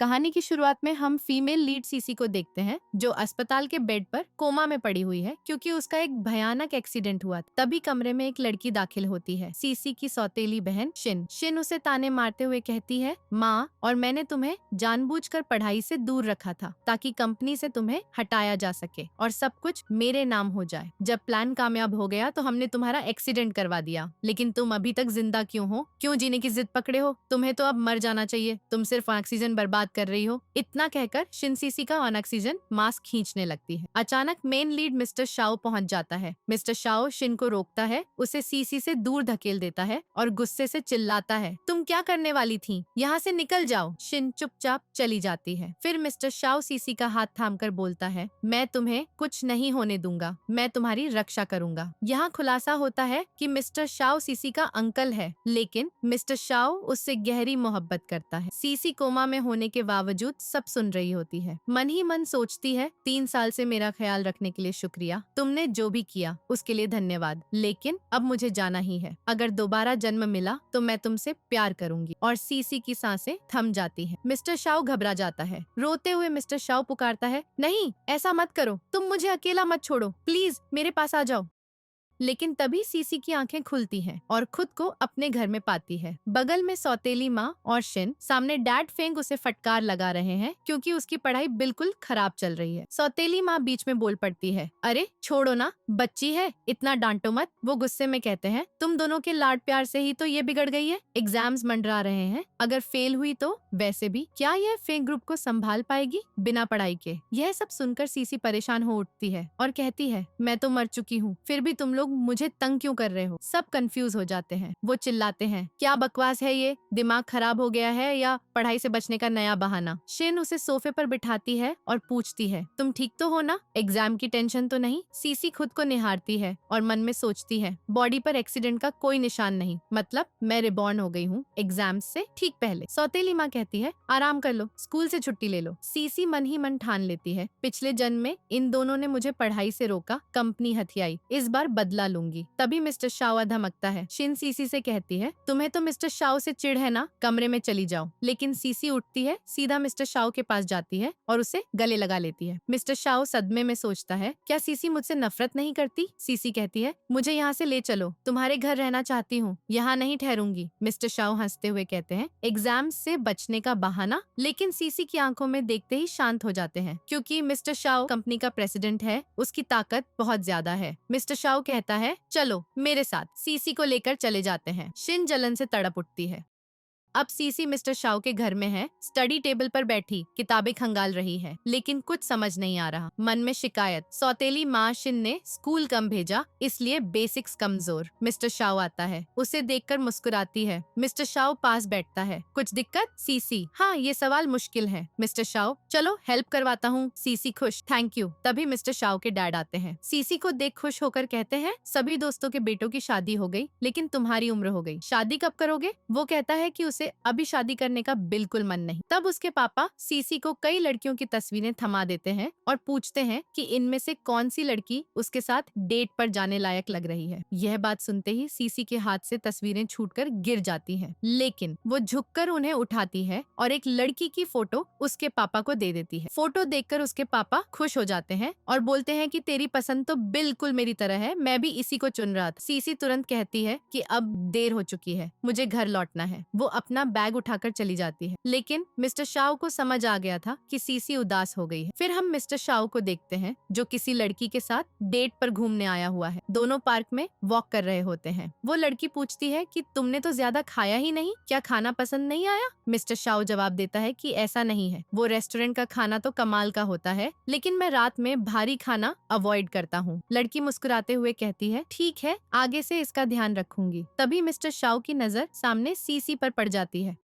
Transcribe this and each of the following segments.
कहानी की शुरुआत में हम फीमेल लीड सीसी को देखते हैं जो अस्पताल के बेड पर कोमा में पड़ी हुई है क्योंकि उसका एक भयानक एक्सीडेंट हुआ। तभी कमरे में एक लड़की दाखिल होती है, सीसी की सौतेली बहन शिन। शिन उसे ताने मारते हुए कहती है, माँ, और मैंने तुम्हें जानबूझकर पढ़ाई से दूर रखा था ताकि कंपनी से तुम्हें हटाया जा सके और सब कुछ मेरे नाम हो जाए। जब प्लान कामयाब हो गया तो हमने तुम्हारा एक्सीडेंट करवा दिया, लेकिन तुम अभी तक जिंदा क्यों हो? क्यों जीने की जिद पकड़े हो? तुम्हें तो अब मर जाना चाहिए, तुम सिर्फ ऑक्सीजन बर्बाद कर रही हो। इतना कहकर शिन सीसी का ऑन ऑक्सीजन मास्क खींचने लगती है। अचानक मेन लीड मिस्टर शाओ पहुंच जाता है। मिस्टर शाओ शिन को रोकता है, उसे सीसी से दूर धकेल देता है और गुस्से से चिल्लाता है, तुम क्या करने वाली थी? यहाँ से निकल जाओ। शिन चुपचाप चली जाती है। फिर मिस्टर शाओ सीसी का हाथ थामकर बोलता है, मैं तुम्हें कुछ नहीं होने दूंगा, मैं तुम्हारी रक्षा करूंगा। यहाँ खुलासा होता है कि मिस्टर शाओ सीसी का अंकल है, लेकिन मिस्टर शाओ उससे गहरी मोहब्बत करता है। सीसी कोमा में होने के बावजूद सब सुन रही होती है। मन ही मन सोचती है, 3 साल से मेरा ख्याल रखने के लिए शुक्रिया, तुमने जो भी किया उसके लिए धन्यवाद, लेकिन अब मुझे जाना ही है। अगर दोबारा जन्म मिला तो मैं तुमसे प्यार करूंगी। और सीसी की सांसें थम जाती हैं। मिस्टर शाओ घबरा जाता है। रोते हुए मिस्टर शाओ पुकारता है, नहीं, ऐसा मत करो, तुम मुझे अकेला मत छोड़ो, प्लीज मेरे पास आ जाओ। लेकिन तभी सीसी की आंखें खुलती हैं और खुद को अपने घर में पाती है। बगल में सौतेली माँ और शिन, सामने डैड फेंग उसे फटकार लगा रहे हैं क्योंकि उसकी पढ़ाई बिल्कुल खराब चल रही है। सौतेली माँ बीच में बोल पड़ती है, अरे छोड़ो ना, बच्ची है, इतना डांटो मत। वो गुस्से में कहते हैं, तुम दोनों के लाड प्यार से ही तो ये बिगड़ गई है। एग्जाम्स मंडरा रहे हैं, अगर फेल हुई तो वैसे भी क्या यह फेंग ग्रुप को संभाल पाएगी बिना पढ़ाई के? यह सब सुनकर सीसी परेशान हो उठती है और कहती है, मैं तो मर चुकी हूँ, फिर भी तुम लोग मुझे तंग क्यों कर रहे हो? सब कंफ्यूज हो जाते हैं। वो चिल्लाते हैं, क्या बकवास है ये? दिमाग खराब हो गया है या पढ़ाई से बचने का नया बहाना? शिन उसे सोफे पर बिठाती है और पूछती है, तुम ठीक तो हो ना? एग्जाम की टेंशन तो नहीं? सीसी खुद को निहारती है और मन में सोचती है, बॉडी पर एक्सीडेंट का कोई निशान नहीं, मतलब मैं रिबॉर्न हो गई हूँ एग्जाम से ठीक पहले। सौतेली माँ कहती है, आराम कर लो, स्कूल से छुट्टी ले लो। सीसी मन ही मन ठान लेती है, पिछले जन्म में इन दोनों ने मुझे पढ़ाई से रोका, कंपनी हथियाई, इस बार बदला लूंगी। तभी मिस्टर शाओ धमकता है। शिन सीसी से कहती है, तुम्हें तो मिस्टर शाओ से चिढ़ है ना, कमरे में चली जाओ। लेकिन सीसी उठती है, सीधा मिस्टर शाओ के पास जाती है और उसे गले लगा लेती है। मिस्टर शाओ सदमे में सोचता है, क्या सीसी मुझसे नफरत नहीं करती? सीसी कहती है, मुझे यहाँ से ले चलो, तुम्हारे घर रहना चाहती हूँ, यहाँ नहीं ठहरूंगी। मिस्टर शाओ हंसते हुए कहते हैं, एग्जाम से बचने का बहाना? लेकिन सीसी की आंखों में देखते ही शांत हो जाते हैं क्योंकि मिस्टर शाओ कंपनी का प्रेसिडेंट है, उसकी ताकत बहुत ज्यादा है। मिस्टर शाओ कहता है, चलो मेरे साथ। सीसी को लेकर चले जाते हैं। शिन जलन से तड़प उठती है। अब सीसी मिस्टर शाओ के घर में है, स्टडी टेबल पर बैठी किताबें खंगाल रही है, लेकिन कुछ समझ नहीं आ रहा। मन में शिकायत, सौतेली माँ शिन ने स्कूल कम भेजा, इसलिए बेसिक्स कमजोर। मिस्टर शाओ आता है, उसे देखकर मुस्कुराती है। मिस्टर शाओ पास बैठता है, कुछ दिक्कत? सीसी, हाँ, ये सवाल मुश्किल है। मिस्टर शाओ, चलो हेल्प करवाता हूँ। सीसी खुश, थैंक यू। तभी मिस्टर शाओ के डैड आते हैं। सीसी को देख खुश होकर कहते हैं, सभी दोस्तों के बेटों की शादी हो गई, लेकिन तुम्हारी उम्र हो गई, शादी कब करोगे? वो कहता है कि उसे अभी शादी करने का बिल्कुल मन नहीं। तब उसके पापा सीसी को कई लड़कियों की तस्वीरें थमा देते हैं और पूछते हैं कि इनमें से कौन सी लड़की उसके साथ डेट पर जाने लायक लग रही है। यह बात सुनते ही सीसी के हाथ से तस्वीरें छूटकर गिर जाती हैं, लेकिन वो झुककर उन्हें उठाती है और एक लड़की की फोटो उसके पापा को दे देती है। फोटो देखकर उसके पापा खुश हो जाते हैं और बोलते हैं कि तेरी पसंद तो बिल्कुल मेरी तरह है, मैं भी इसी को चुन रहा था। सीसी तुरंत कहती है कि अब देर हो चुकी है, मुझे घर लौटना है। वो अपना बैग उठाकर चली जाती है, लेकिन मिस्टर शाओ को समझ आ गया था कि सीसी उदास हो गई है। फिर हम मिस्टर शाओ को देखते हैं जो किसी लड़की के साथ डेट पर घूमने आया हुआ है। दोनों पार्क में वॉक कर रहे होते हैं। वो लड़की पूछती है कि तुमने तो ज्यादा खाया ही नहीं, क्या खाना पसंद नहीं आया? मिस्टर शाओ जवाब देता है कि ऐसा नहीं है, वो रेस्टोरेंट का खाना तो कमाल का होता है, लेकिन मैं रात में भारी खाना अवॉइड करता हूँ। लड़की मुस्कुराते हुए कहती है, ठीक है, आगे से इसका ध्यान रखूंगी। तभी मिस्टर शाओ की नजर सामने सीसी पर पड़ जाती है।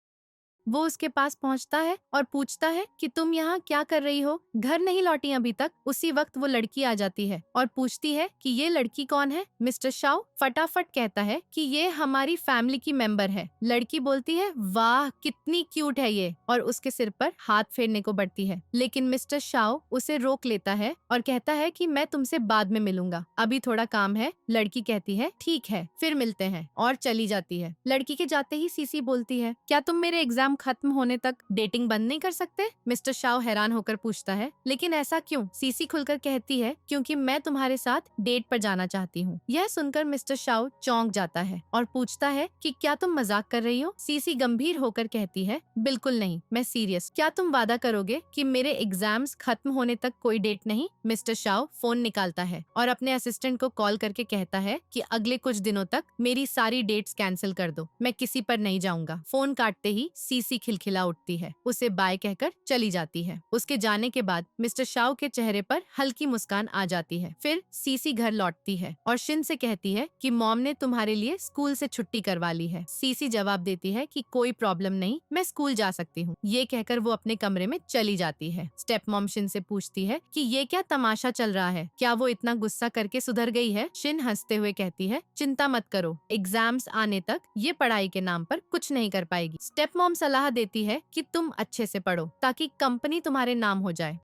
वो उसके पास पहुंचता है और पूछता है कि तुम यहाँ क्या कर रही हो, घर नहीं लौटी अभी तक? उसी वक्त वो लड़की आ जाती है और पूछती है कि ये लड़की कौन है? मिस्टर शाओ फटाफट कहता है कि ये हमारी फैमिली की मेंबर है। लड़की बोलती है, वाह कितनी क्यूट है ये, और उसके सिर पर हाथ फेरने को बढ़ती है, लेकिन मिस्टर शाओ उसे रोक लेता है और कहता है कि मैं तुमसे बाद में मिलूंगा, अभी थोड़ा काम है। लड़की कहती है, ठीक है, फिर मिलते हैं, और चली जाती है। लड़की के जाते ही सीसी बोलती है, क्या तुम मेरे एग्जाम हम खत्म होने तक डेटिंग बंद नहीं कर सकते? मिस्टर शाओ हैरान होकर पूछता है, लेकिन ऐसा क्यों? सीसी खुलकर कहती है, क्योंकि मैं तुम्हारे साथ डेट पर जाना चाहती हूँ। यह सुनकर मिस्टर शाओ चौंक जाता है और पूछता है कि क्या तुम मजाक कर रही हो? सीसी गंभीर होकर कहती है, बिल्कुल नहीं, मैं सीरियस। क्या तुम वादा करोगे कि मेरे एग्जाम्स खत्म होने तक कोई डेट नहीं? मिस्टर शाओ फोन निकालता है और अपने असिस्टेंट को कॉल करके कहता है कि अगले कुछ दिनों तक मेरी सारी डेट्स कैंसिल कर दो, मैं किसी पर नहीं जाऊंगा। फोन काटते ही सीसी खिलखिला उठती है, उसे बाय कहकर चली जाती है। उसके जाने के बाद मिस्टर शाओ के चेहरे पर हल्की मुस्कान आ जाती है। फिर सीसी घर लौटती है और शिन से कहती है कि मॉम ने तुम्हारे लिए स्कूल से छुट्टी करवा ली है। सीसी जवाब देती है कि कोई प्रॉब्लम नहीं, मैं स्कूल जा सकती हूँ। ये कहकर वो अपने कमरे में चली जाती है। स्टेप मॉम शिन से पूछती है कि ये क्या तमाशा चल रहा है, क्या वो इतना गुस्सा करके सुधर गई है? शिन हंसते हुए कहती है, चिंता मत करो, एग्जाम्स आने तक ये पढ़ाई के नाम पर कुछ नहीं कर पाएगी। स्टेप मॉम सलाह देती है कि तुम अच्छे से पढ़ो ताकि कंपनी तुम्हारे नाम हो जाए,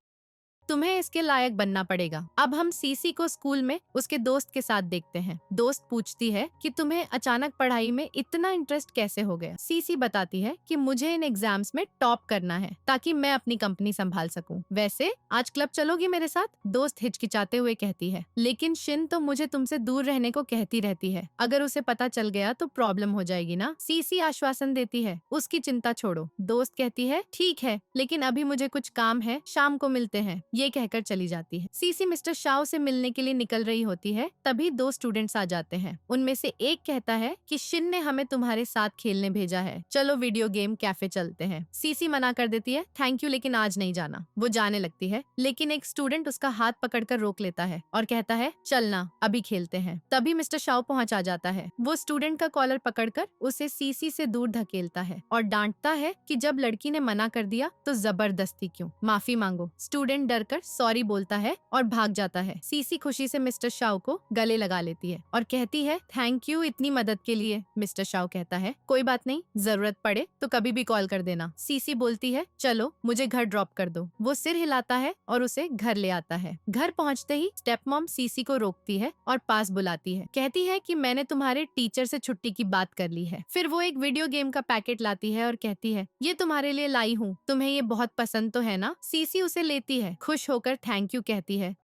तुम्हें इसके लायक बनना पड़ेगा। अब हम सीसी को स्कूल में उसके दोस्त के साथ देखते हैं। दोस्त पूछती है कि तुम्हें अचानक पढ़ाई में इतना इंटरेस्ट कैसे हो गया? सीसी बताती है कि मुझे इन एग्जाम्स में टॉप करना है ताकि मैं अपनी कंपनी संभाल सकूं। वैसे आज क्लब चलोगी मेरे साथ? दोस्त हिचकिचाते हुए कहती है, लेकिन शिन तो मुझे तुमसे दूर रहने को कहती रहती है, अगर उसे पता चल गया तो प्रॉब्लम हो जाएगी ना? सीसी आश्वासन देती है, उसकी चिंता छोड़ो। दोस्त कहती है, ठीक है, लेकिन अभी मुझे कुछ काम है, शाम को मिलते हैं। ये कहकर चली जाती है। सीसी मिस्टर शाओ से मिलने के लिए निकल रही होती है, तभी दो स्टूडेंट्स आ जाते हैं। उनमें से एक कहता है कि शिन ने हमें तुम्हारे साथ खेलने भेजा है, चलो वीडियो गेम कैफे चलते हैं। सीसी मना कर देती है, थैंक यू, लेकिन आज नहीं जाना। वो जाने लगती है, लेकिन एक स्टूडेंट उसका हाथ पकड़कर रोक लेता है और कहता है, चलना, अभी खेलते हैं। तभी मिस्टर शाओ पहुंच आ जाता है। वो स्टूडेंट का कॉलर पकड़कर उसे सीसी से दूर धकेलता है और डांटता है कि जब लड़की ने मना कर दिया तो जबरदस्ती क्यों? माफी मांगो। स्टूडेंट डर कर सॉरी बोलता है और भाग जाता है। सीसी खुशी से मिस्टर शाओ को गले लगा लेती है और कहती है, थैंक यू इतनी मदद के लिए। मिस्टर शाओ कहता है, कोई बात नहीं, जरूरत पड़े तो कभी भी कॉल कर देना। सीसी बोलती है, चलो मुझे घर ड्रॉप कर दो। वो सिर हिलाता है और उसे घर ले आता है। घर पहुंचते ही स्टेप मॉम सीसी को रोकती है और पास बुलाती है। कहती है कि मैंने तुम्हारे टीचर से छुट्टी की बात कर ली है। फिर वो एक वीडियो गेम का पैकेट लाती है और कहती है, ये तुम्हारे लिए लाई हूँ, तुम्हें ये बहुत पसंद तो है ना? सीसी उसे लेती है, खुश होकर थैंक यू कहती है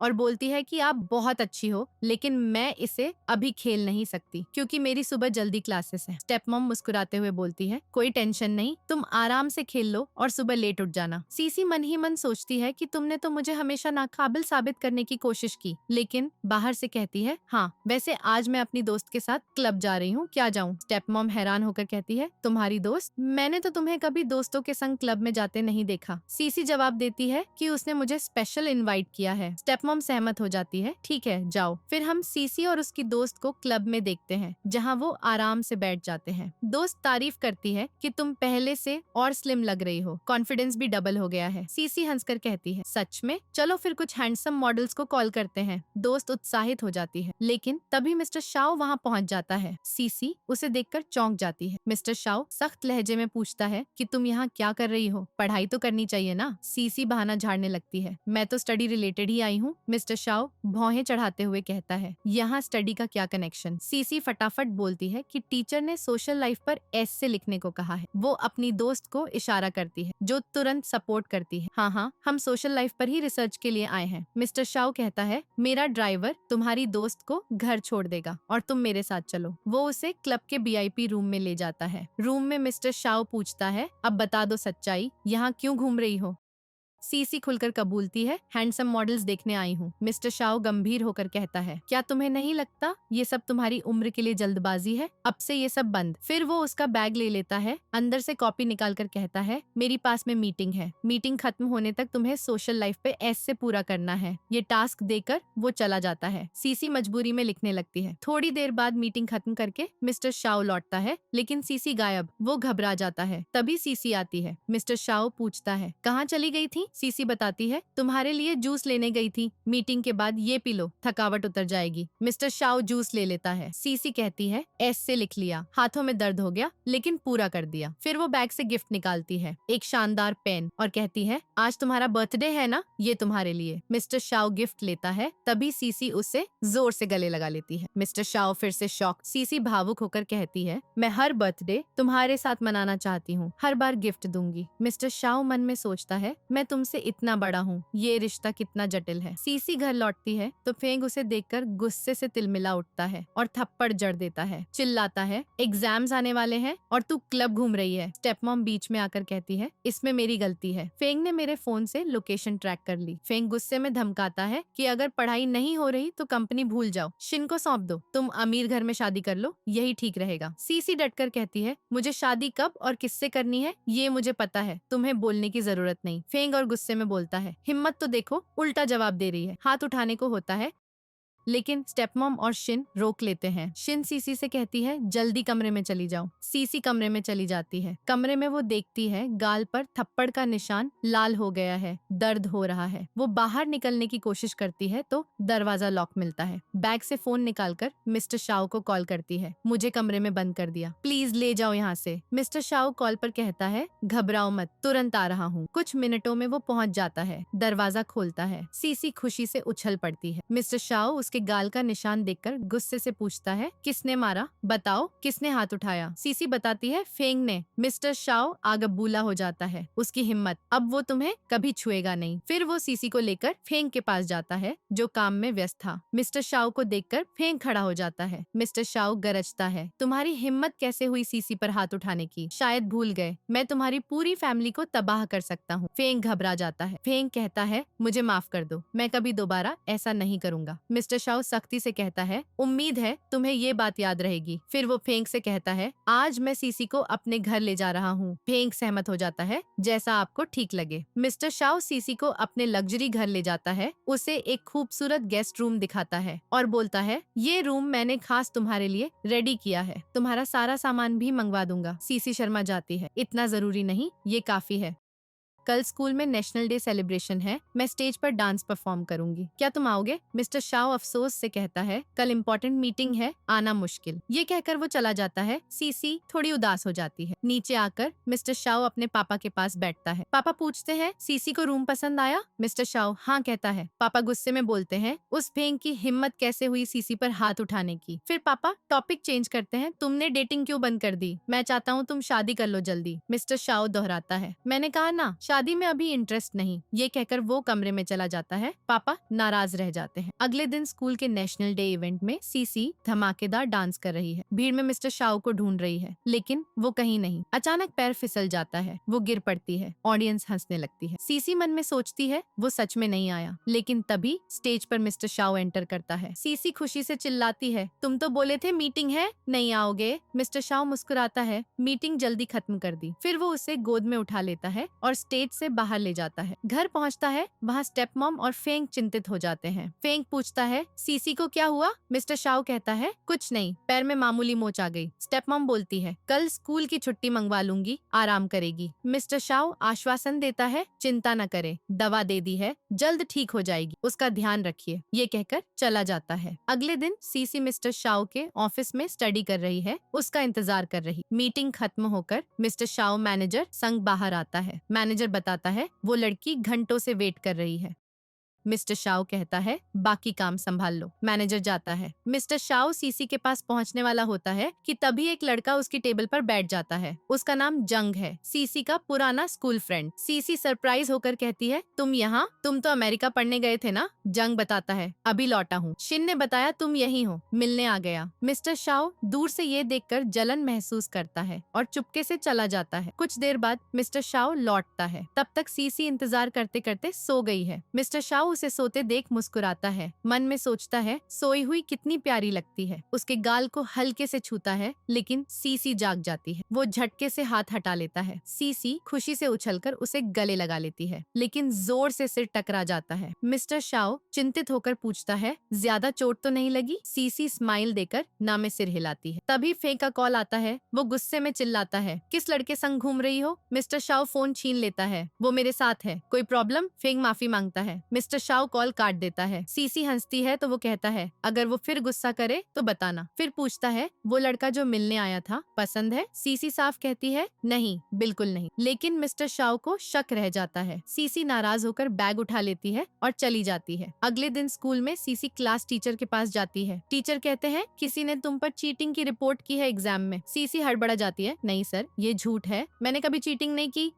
और बोलती है कि आप बहुत अच्छी हो, लेकिन मैं इसे अभी खेल नहीं सकती क्योंकि मेरी सुबह जल्दी क्लासेस है। स्टेप मॉम मुस्कुराते हुए बोलती है, कोई टेंशन नहीं, तुम आराम से खेल लो और सुबह लेट उठ जाना। सीसी मन ही मन सोचती है कि तुमने तो मुझे हमेशा नाकाबिल साबित करने की कोशिश की, लेकिन बाहर से कहती है, हाँ वैसे आज मैं अपनी दोस्त के साथ क्लब जा रही हूँ, क्या जाऊँ? स्टेप मॉम हैरान होकर कहती है, तुम्हारी दोस्त? मैंने तो तुम्हें कभी दोस्तों के संग क्लब में जाते नहीं देखा। सीसी जवाब देती है कि उसने मुझे स्पेशल इन्वाइट किया है। स्टेप मॉम सहमत हो जाती है, ठीक है जाओ। फिर हम सीसी और उसकी दोस्त को क्लब में देखते हैं जहां वो आराम से बैठ जाते हैं। दोस्त तारीफ करती है कि तुम पहले से और स्लिम लग रही हो, कॉन्फिडेंस भी डबल हो गया है। सीसी हंसकर कहती है, सच में? चलो फिर कुछ हैंडसम मॉडल्स को कॉल करते हैं। दोस्त उत्साहित हो जाती है, लेकिन तभी मिस्टर शाओ वहां पहुंच जाता है। सीसी उसे देखकर चौंक जाती है। मिस्टर शाओ सख्त लहजे में पूछता है कि तुम यहाँ क्या कर रही हो? पढ़ाई तो करनी चाहिए ना? सीसी बहाना झाड़ने लगती है, मैं तो स्टडी रिलेटेड ही आई हूँ। मिस्टर शाओ भौहें चढ़ाते हुए कहता है, यहाँ स्टडी का क्या कनेक्शन? सीसी फटाफट बोलती है कि टीचर ने सोशल लाइफ पर एस से लिखने को कहा है। वो अपनी दोस्त को इशारा करती है जो तुरंत सपोर्ट करती है, हाँ हाँ हम सोशल लाइफ पर ही रिसर्च के लिए आए हैं। मिस्टर शाओ कहता है, मेरा ड्राइवर तुम्हारी दोस्त को घर छोड़ देगा और तुम मेरे साथ चलो। वो उसे क्लब के VIP रूम में ले जाता है। रूम में मिस्टर शाओ पूछता है, अब बता दो सच्चाई, यहाँ क्यों घूम रही हो? सीसी खुलकर कबूलती है, हैंडसम मॉडल्स देखने आई हूँ। मिस्टर शाओ गंभीर होकर कहता है, क्या तुम्हें नहीं लगता ये सब तुम्हारी उम्र के लिए जल्दबाजी है? अब से ये सब बंद। फिर वो उसका बैग ले लेता है, अंदर से कॉपी निकालकर कहता है, मेरी पास में मीटिंग है, मीटिंग खत्म होने तक तुम्हें सोशल लाइफ पे एस से पूरा करना है। ये टास्क देकर वो चला जाता है। सीसी मजबूरी में लिखने लगती है। थोड़ी देर बाद मीटिंग खत्म करके मिस्टर शाओ लौटता है, लेकिन सीसी गायब। वो घबरा जाता है। तभी सीसी आती है। मिस्टर शाओ पूछता है, कहाँ चली गई थी? सीसी बताती है तुम्हारे लिए जूस लेने गई थी, मीटिंग के बाद ये पी लो, थकावट उतर जाएगी। मिस्टर शाओ जूस ले लेता है। सीसी कहती है एस से लिख लिया, हाथों में दर्द हो गया लेकिन पूरा कर दिया। फिर वो बैग से गिफ्ट निकालती है, एक शानदार पेन, और कहती है आज तुम्हारा बर्थडे है ना, ये तुम्हारे लिए। मिस्टर शाओ गिफ्ट लेता है, तभी सीसी उससे जोर से गले लगा लेती है। मिस्टर शाओ फिर से शॉक। सीसी भावुक होकर कहती है मैं हर बर्थडे तुम्हारे साथ मनाना चाहती हूँ, हर बार गिफ्ट दूंगी। मिस्टर शाओ मन में सोचता है मैं तुमसे इतना बड़ा हूँ, ये रिश्ता कितना जटिल है। सीसी घर लौटती है तो फेंग उसे देखकर गुस्से से तिलमिला उठता है और थप्पड़ जड़ देता है। चिल्लाता है एग्जाम्स आने वाले हैं और तू क्लब घूम रही है। स्टेपमॉम बीच में आकर कहती है इसमें मेरी गलती है, फेंग ने मेरे फोन से लोकेशन ट्रैक कर ली। फेंग गुस्से में धमकाता है कि अगर पढ़ाई नहीं हो रही तो कंपनी भूल जाओ, शिन को सौंप दो, तुम अमीर घर में शादी कर लो, यही ठीक रहेगा। सीसी डटकर कहती है मुझे शादी कब और किससे करनी है ये मुझे पता है, तुम्हें बोलने की जरूरत नहीं। फेंग और गुस्से में बोलता है हिम्मत तो देखो, उल्टा जवाब दे रही है। हाथ उठाने को होता है लेकिन स्टेपमॉम और शिन रोक लेते हैं। शिन सीसी से कहती है जल्दी कमरे में चली जाओ। सीसी कमरे में चली जाती है। कमरे में वो देखती है गाल पर थप्पड़ का निशान लाल हो गया है, दर्द हो रहा है। वो बाहर निकलने की कोशिश करती है तो दरवाजा लॉक मिलता है। बैग से फोन निकालकर मिस्टर शाओ को कॉल करती है, मुझे कमरे में बंद कर दिया, प्लीज ले जाओ यहाँ से। मिस्टर शाओ कॉल पर कहता है घबराओ मत, तुरंत आ रहा हूँ। कुछ मिनटों में वो पहुँच जाता है, दरवाजा खोलता है। सीसी खुशी से उछल पड़ती है। मिस्टर शाओ के गाल का निशान देखकर गुस्से से पूछता है किसने मारा, बताओ किसने हाथ उठाया। सीसी बताती है फेंग ने। मिस्टर शाओ आगबूला हो जाता है, उसकी हिम्मत, अब वो तुम्हें कभी छुएगा नहीं। फिर वो सीसी को लेकर फेंग के पास जाता है जो काम में व्यस्त था। मिस्टर शाओ को देखकर फेंग खड़ा हो जाता है। मिस्टर शाओ गरजता है तुम्हारी हिम्मत कैसे हुई सीसी पर हाथ उठाने की, शायद भूल गए मैं तुम्हारी पूरी फैमिली को तबाह कर सकता हूँ। फेंग घबरा जाता है। फेंग कहता है मुझे माफ कर दो, मैं कभी दोबारा ऐसा नहीं करूंगा। मिस्टर शाओ सख्ती से कहता है उम्मीद है तुम्हें ये बात याद रहेगी। फिर वो फेंग से कहता है आज मैं सीसी को अपने घर ले जा रहा हूँ। फेंग सहमत हो जाता है, जैसा आपको ठीक लगे। मिस्टर शाओ सीसी को अपने लग्जरी घर ले जाता है, उसे एक खूबसूरत गेस्ट रूम दिखाता है और बोलता है ये रूम मैंने खास तुम्हारे लिए रेडी किया है, तुम्हारा सारा सामान भी मंगवा दूंगा। सीसी शर्मा जाती है, इतना जरूरी नहीं, ये काफी है। कल स्कूल में नेशनल डे सेलिब्रेशन है, मैं स्टेज पर डांस परफॉर्म करूंगी, क्या तुम आओगे? मिस्टर शाओ अफसोस से कहता है कल इम्पोर्टेंट मीटिंग है, आना मुश्किल। ये कहकर वो चला जाता है। सीसी थोड़ी उदास हो जाती है। नीचे आकर मिस्टर शाओ अपने पापा के पास बैठता है। पापा पूछते हैं सीसी को रूम पसंद आया? मिस्टर शाओ हाँ कहता है। पापा गुस्से में बोलते हैं उस फेंग की हिम्मत कैसे हुई सीसी पर हाथ उठाने की। फिर पापा टॉपिक चेंज करते हैं, तुमने डेटिंग क्यों बंद कर दी? मैं चाहता हूँ तुम शादी कर लो जल्दी। मिस्टर शाओ दोहराता है मैंने कहा ना शादी में अभी इंटरेस्ट नहीं। ये कहकर वो कमरे में चला जाता है। पापा नाराज रह जाते हैं। अगले दिन स्कूल के नेशनल डे इवेंट में सीसी धमाकेदार डांस कर रही है। भीड़ में मिस्टर शाओ को ढूंढ रही है लेकिन वो कहीं नहीं। अचानक पैर फिसल जाता है, वो गिर पड़ती है। ऑडियंस हंसने लगती है। सीसी मन में सोचती है वो सच में नहीं आया, लेकिन तभी स्टेज पर मिस्टर शाओ एंटर करता है। सीसी खुशी से चिल्लाती है तुम तो बोले थे मीटिंग है, नहीं आओगे? मिस्टर शाओ मुस्कुराता है मीटिंग जल्दी खत्म कर दी। फिर वो उसे गोद में उठा लेता है और स्टेज से बाहर ले जाता है। घर पहुंचता है, वहाँ स्टेप मॉम और फेंग चिंतित हो जाते हैं। फेंग पूछता है सीसी को क्या हुआ? मिस्टर शाओ कहता है कुछ नहीं, पैर में मामूली मोच आ गई। स्टेप मॉम बोलती है कल स्कूल की छुट्टी मंगवा लूंगी, आराम करेगी। मिस्टर शाओ आश्वासन देता है चिंता न करे, दवा दे दी है, जल्द ठीक हो जाएगी, उसका ध्यान रखिए। ये कहकर चला जाता है। अगले दिन सीसी मिस्टर शाओ के ऑफिस में स्टडी कर रही है, उसका इंतजार कर रही। मीटिंग खत्म होकर मिस्टर शाओ मैनेजर संग बाहर आता है। मैनेजर बताता है वो लड़की घंटों से वेट कर रही है। मिस्टर शाओ कहता है बाकी काम संभाल लो। मैनेजर जाता है। मिस्टर शाओ सीसी के पास पहुंचने वाला होता है कि तभी एक लड़का उसकी टेबल पर बैठ जाता है। उसका नाम जंग है, सीसी का पुराना स्कूल फ्रेंड। सीसी सरप्राइज होकर कहती है तुम यहाँ, तुम तो अमेरिका पढ़ने गए थे ना? जंग बताता है अभी लौटा हूँ, शिन ने बताया तुम यही हो, मिलने आ गया। मिस्टर शाओ दूर से ये देखकर जलन महसूस करता है और चुपके से चला जाता है। कुछ देर बाद मिस्टर शाओ लौटता है। तब तक सीसी इंतजार करते करते सो गई है। मिस्टर शाओ उसे सोते देख मुस्कुराता है। मन में सोचता है सोई हुई कितनी प्यारी लगती है। उसके गाल को हल्के से छूता है, लेकिन सीसी जाग जाती है। वो झटके से हाथ हटा लेता है। सीसी खुशी से उछलकर उसे गले लगा लेती है, लेकिन जोर से सिर टकरा जाता है। मिस्टर शाओ चिंतित होकर पूछता है, ज्यादा चोट तो नहीं लगी? सीसी स्माइल देकर ना में सिर हिलाती है। तभी फे का कॉल आता है। वो गुस्से में चिल्लाता है, किस लड़के संग घूम रही हो? मिस्टर शाओ फोन छीन लेता है। वो मेरे साथ है। कोई प्रॉब्लम? फेंग माफी मांगता है। मिस्टर शाओ कॉल काट देता है। सीसी हंसती है तो वो कहता है, अगर वो फिर गुस्सा करे तो बताना। फिर पूछता है, वो लड़का जो मिलने आया था पसंद है? सीसी साफ कहती है, नहीं, बिल्कुल नहीं। लेकिन मिस्टर शाओ को शक रह जाता है। सीसी नाराज होकर बैग उठा लेती है और चली जाती है। अगले दिन स्कूल में सीसी क्लास टीचर के पास जाती है। टीचर कहते हैं, किसी ने तुम पर चीटिंग की रिपोर्ट की है एग्जाम में। सीसी हड़बड़ा जाती है, नहीं सर, ये झूठ है, मैंने कभी चीटिंग नहीं की।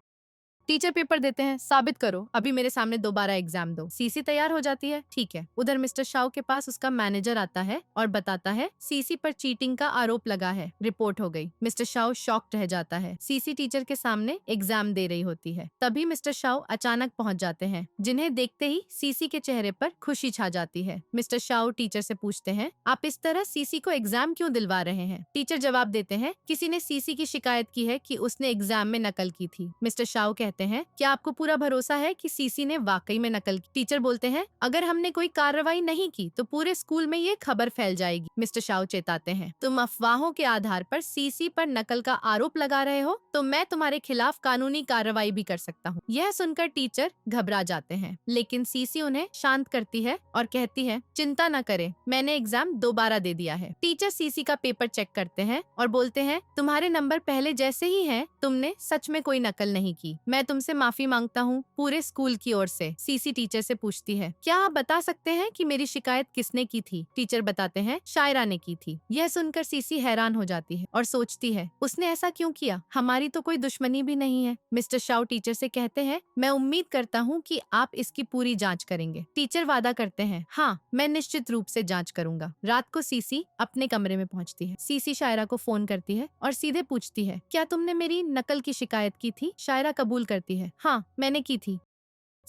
टीचर पेपर देते हैं, साबित करो, अभी मेरे सामने दोबारा एग्जाम दो। सीसी तैयार हो जाती है, ठीक है। उधर मिस्टर शाओ के पास उसका मैनेजर आता है और बताता है, सीसी पर चीटिंग का आरोप लगा है, रिपोर्ट हो गई। मिस्टर शाओ शॉक्ड रह जाता है। सीसी टीचर के सामने एग्जाम दे रही होती है। तभी मिस्टर शाओ अचानक पहुंच जाते हैं, जिन्हें देखते ही सीसी के चेहरे पर खुशी छा जाती है। मिस्टर शाओ टीचर से पूछते हैं, आप इस तरह सीसी को एग्जाम क्यों दिलवा रहे हैं? टीचर जवाब देते हैं, किसी ने सीसी की शिकायत की है कि उसने एग्जाम में नकल की थी। मिस्टर शाओ कहते हैं, क्या आपको पूरा भरोसा है कि सीसी ने वाकई में नकल की? टीचर बोलते हैं, अगर हमने कोई कार्रवाई नहीं की तो पूरे स्कूल में ये खबर फैल जाएगी। मिस्टर शाओ चेताते हैं, तुम अफवाहों के आधार पर सीसी पर नकल का आरोप लगा रहे हो तो मैं तुम्हारे खिलाफ कानूनी कार्रवाई भी कर सकता हूँ। यह सुनकर टीचर घबरा जाते हैं, लेकिन सीसी उन्हें शांत करती है और कहती है, चिंता न करे, मैंने एग्जाम दोबारा दे दिया है। टीचर सीसी का पेपर चेक करते हैं और बोलते हैं, तुम्हारे नंबर पहले जैसे ही हैं, तुमने सच में कोई नकल नहीं की। मैं तुमसे माफी मांगता हूँ पूरे स्कूल की ओर से। सीसी टीचर से पूछती है, क्या आप बता सकते हैं कि मेरी शिकायत किसने की थी? टीचर बताते हैं, शायरा ने की थी। यह सुनकर सीसी हैरान हो जाती है और सोचती है, उसने ऐसा क्यों किया? हमारी तो कोई दुश्मनी भी नहीं है। मिस्टर शाओ टीचर से कहते हैं, मैं उम्मीद करता हूँ कि आप इसकी पूरी जांच करेंगे। टीचर वादा करते हैं, हाँ, मैं निश्चित रूप से जांच करूंगा। रात को सीसी अपने कमरे में पहुँचती है। सीसी शायरा को फोन करती है और सीधे पूछती है, क्या तुमने मेरी नकल की शिकायत की थी? शायरा कबूल करती है, हाँ, मैंने की थी।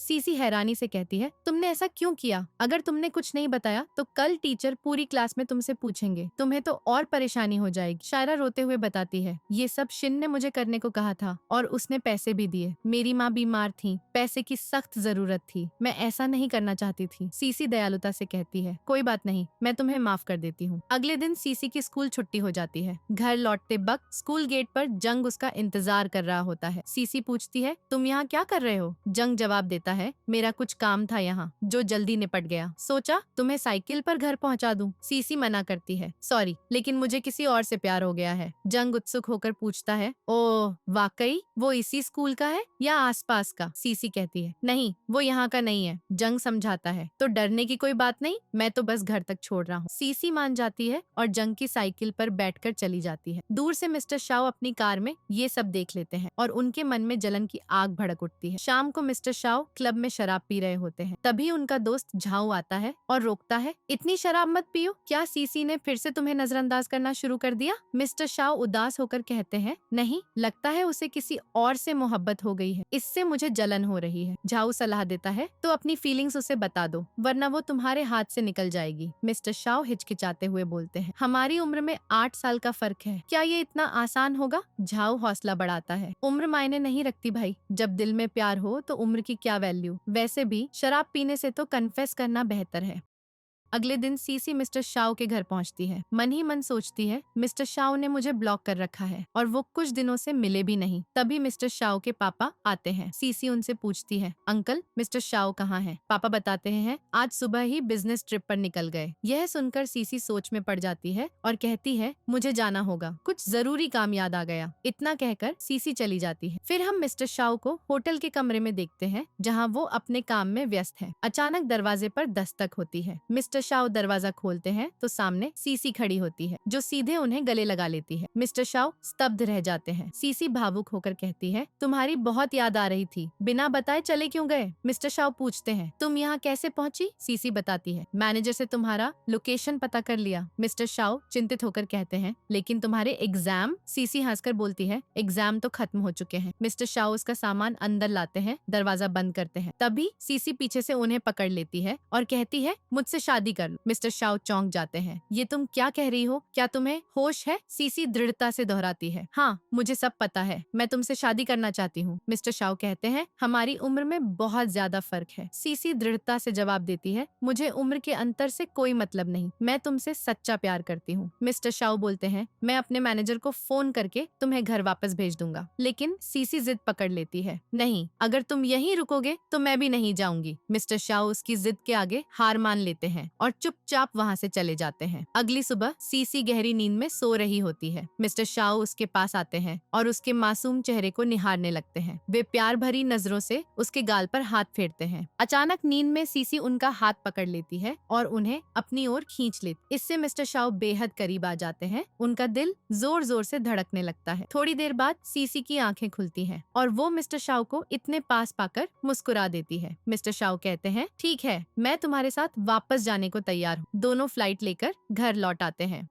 सीसी हैरानी से कहती है, तुमने ऐसा क्यों किया? अगर तुमने कुछ नहीं बताया तो कल टीचर पूरी क्लास में तुमसे पूछेंगे, तुम्हें तो और परेशानी हो जाएगी। शायरा रोते हुए बताती है, ये सब शिन ने मुझे करने को कहा था और उसने पैसे भी दिए। मेरी माँ बीमार थी, पैसे की सख्त जरूरत थी, मैं ऐसा नहीं करना चाहती थी। सीसी दयालुता से कहती है, कोई बात नहीं, मैं तुम्हें माफ कर देती हूँ। अगले दिन सीसी की स्कूल छुट्टी हो जाती है। घर लौटते वक्त स्कूल गेट पर जंग उसका इंतजार कर रहा होता है। सीसी पूछती है, तुम यहाँ क्या कर रहे हो? जंग जवाब देता है, मेरा कुछ काम था यहाँ जो जल्दी निपट गया, सोचा तुम्हें साइकिल पर घर पहुँचा दूं। सीसी मना करती है, सॉरी, लेकिन मुझे किसी और से प्यार हो गया है। जंग उत्सुक होकर पूछता है, ओह वाकई? वो इसी स्कूल का है या आसपास का? सीसी कहती है, नहीं, वो यहाँ का नहीं है। जंग समझाता है, तो डरने की कोई बात नहीं, मैं तो बस घर तक छोड़ रहा हूँ। सीसी मान जाती है और जंग की साइकिल पर बैठकर चली जाती है। दूर से मिस्टर शाओ अपनी कार में ये सब देख लेते हैं और उनके मन में जलन की आग भड़क उठती है। शाम को मिस्टर शाओ क्लब में शराब पी रहे होते हैं। तभी उनका दोस्त झाऊ आता है और रोकता है, इतनी शराब मत पियो, क्या सीसी ने फिर से तुम्हें नजरअंदाज करना शुरू कर दिया? मिस्टर शाओ उदास होकर कहते हैं, नहीं, लगता है उसे किसी और से मोहब्बत हो गई है, इससे मुझे जलन हो रही है। झाऊ सलाह देता है, तो अपनी फीलिंग्स उसे बता दो, वरना वो तुम्हारे हाथ से निकल जाएगी। मिस्टर शाओ हिचकिचाते हुए बोलते हैं, हमारी उम्र में 8 साल का फर्क है, क्या ये इतना आसान होगा? झाऊ हौसला बढ़ाता है, उम्र मायने नहीं रखती भाई, जब दिल में प्यार हो तो उम्र की क्या वैल्यू। वैसे भी शराब पीने से तो कन्फेस करना बेहतर है। अगले दिन सीसी मिस्टर शाओ के घर पहुंचती है। मन ही मन सोचती है, मिस्टर शाओ ने मुझे ब्लॉक कर रखा है और वो कुछ दिनों से मिले भी नहीं। तभी मिस्टर शाओ के पापा आते हैं। सीसी उनसे पूछती है, अंकल, मिस्टर शाओ कहाँ हैं? पापा बताते हैं, आज सुबह ही बिजनेस ट्रिप पर निकल गए। यह सुनकर सीसी सोच में पड़ जाती है और कहती है, मुझे जाना होगा, कुछ जरूरी काम याद आ गया। इतना कहकर सीसी चली जाती है। फिर हम मिस्टर शाओ को होटल के कमरे में देखते हैं, जहाँ वो अपने काम में व्यस्त है। अचानक दरवाजे पर दस्तक होती है। मिस्टर मिस्टर शाओ दरवाजा खोलते हैं तो सामने सीसी खड़ी होती है जो सीधे उन्हें गले लगा लेती है। मिस्टर शाओ स्तब्ध रह जाते हैं। सीसी भावुक होकर कहती है, तुम्हारी बहुत याद आ रही थी, बिना बताए चले क्यों गए? मिस्टर शाओ पूछते हैं, तुम यहाँ कैसे पहुँची? सीसी बताती है, मैनेजर से तुम्हारा लोकेशन पता कर लिया। मिस्टर शाओ चिंतित होकर कहते हैं, लेकिन तुम्हारे एग्जाम? सीसी हंसकर बोलती है, एग्जाम तो खत्म हो चुके हैं। मिस्टर शाओ उसका सामान अंदर लाते हैं, दरवाजा बंद करते हैं। तभी सीसी पीछे से उन्हें पकड़ लेती है और कहती है, मुझसे शादी कर लो। मिस्टर शाओ चौंक जाते हैं, ये तुम क्या कह रही हो? क्या तुम्हें होश है? सीसी दृढ़ता से दोहराती है, हाँ मुझे सब पता है, मैं तुमसे शादी करना चाहती हूँ। मिस्टर शाओ कहते हैं, हमारी उम्र में बहुत ज्यादा फर्क है। सीसी दृढ़ता से जवाब देती है, मुझे उम्र के अंतर से कोई मतलब नहीं, मैं तुमसे सच्चा प्यार करती हूँ। मिस्टर शाओ बोलते हैं, मैं अपने मैनेजर को फोन करके तुम्हें घर वापस भेज दूंगा। लेकिन सीसी जिद पकड़ लेती है, नहीं, अगर तुम यहीं रुकोगे तो मैं भी नहीं जाऊंगी। मिस्टर शाओ उसकी जिद के आगे हार मान लेते हैं और चुपचाप वहाँ से चले जाते हैं। अगली सुबह सीसी गहरी नींद में सो रही होती है। मिस्टर शाओ उसके पास आते हैं और उसके मासूम चेहरे को निहारने लगते हैं। वे प्यार भरी नजरों से उसके गाल पर हाथ फेरते हैं। अचानक नींद में सीसी उनका हाथ पकड़ लेती है और उन्हें अपनी ओर खींच लेती। इससे मिस्टर शाओ बेहद करीब आ जाते हैं। उनका दिल जोर जोर से धड़कने लगता है। थोड़ी देर बाद सीसी की आंखें खुलती हैं और वो मिस्टर शाओ को इतने पास पाकर मुस्कुरा देती है। मिस्टर शाओ कहते हैं, ठीक है, मैं तुम्हारे साथ वापस जाने को तैयार हूँ। दोनों फ्लाइट लेकर घर लौट आते हैं।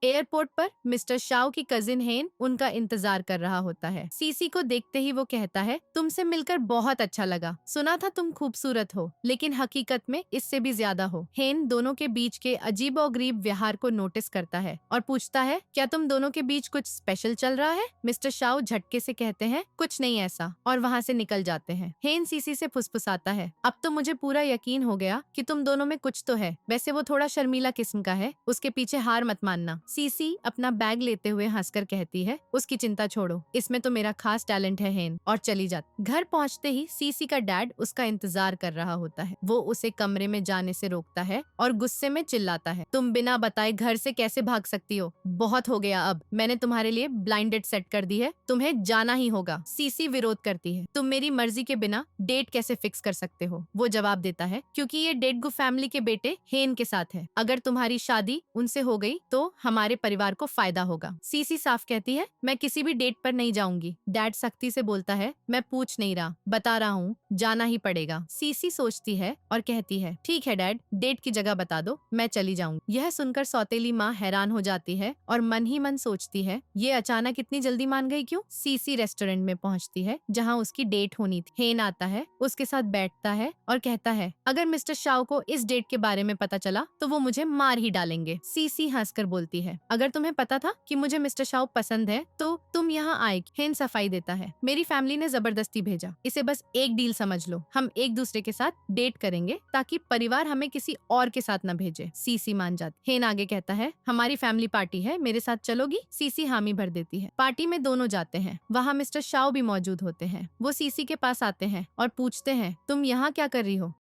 एयरपोर्ट पर मिस्टर शाओ की कजिन हेन उनका इंतजार कर रहा होता है। सीसी को देखते ही वो कहता है, तुमसे मिलकर बहुत अच्छा लगा, सुना था तुम खूबसूरत हो, लेकिन हकीकत में इससे भी ज्यादा हो। हेन दोनों के बीच के अजीबोगरीब व्यवहार को नोटिस करता है और पूछता है, क्या तुम दोनों के बीच कुछ स्पेशल चल रहा है? मिस्टर शाओ झटके से कहते हैं, कुछ नहीं ऐसा, और वहाँ से निकल जाते हैं। हेन सीसी से फुसफुसाता है, अब तो मुझे पूरा यकीन हो गया कि तुम दोनों में कुछ तो है। वैसे वो थोड़ा शर्मीला किस्म का है, उसके पीछे हार मत मानना। सीसी अपना बैग लेते हुए हंसकर कहती है, उसकी चिंता छोड़ो, इसमें तो मेरा खास टैलेंट है हेन, और चली जाती। घर पहुंचते ही सीसी का डैड उसका इंतजार कर रहा होता है। वो उसे कमरे में जाने से रोकता है और गुस्से में चिल्लाता है, तुम बिना बताए घर से कैसे भाग सकती हो? बहुत हो गया अब, मैंने तुम्हारे लिए ब्लाइंड डेट सेट कर दी है, तुम्हें जाना ही होगा। सीसी विरोध करती है, तुम मेरी मर्जी के बिना डेट कैसे फिक्स कर सकते हो? वो जवाब देता है, क्योंकि ये डेटगु फैमिली के बेटे हेन के साथ है, अगर तुम्हारी शादी उनसे हो गई तो हमारे परिवार को फायदा होगा। सीसी साफ कहती है, मैं किसी भी डेट पर नहीं जाऊंगी। डैड सख्ती से बोलता है, मैं पूछ नहीं रहा, बता रहा हूँ, जाना ही पड़ेगा। सीसी सोचती है और कहती है, ठीक है डैड, डेट की जगह बता दो, मैं चली जाऊंगी। यह सुनकर सौतेली माँ हैरान हो जाती है और मन ही मन सोचती है, ये अचानक इतनी जल्दी मान गई क्यों? सीसी रेस्टोरेंट में पहुँचती है जहाँ उसकी डेट होनी थी। हेन आता है, उसके साथ बैठता है और कहता है, अगर मिस्टर शाओ को इस डेट के बारे में पता चला तो वो मुझे मार ही डालेंगे। सीसी हंसकर बोलती है, अगर तुम्हें पता था कि मुझे मिस्टर शाओ पसंद है तो तुम यहाँ आएगी। हेन सफाई देता है, मेरी फैमिली ने जबरदस्ती भेजा, इसे बस एक डील समझ लो, हम एक दूसरे के साथ डेट करेंगे ताकि परिवार हमें किसी और के साथ न भेजे। सीसी मान जाती। हेन आगे कहता है, हमारी फैमिली पार्टी है, मेरे साथ चलोगी? सीसी हामी भर देती है। पार्टी में दोनों जाते हैं। वहाँ मिस्टर शाओ भी मौजूद होते हैं। वो सीसी के पास आते हैं और पूछते हैं, तुम यहाँ क्या कर रही हो?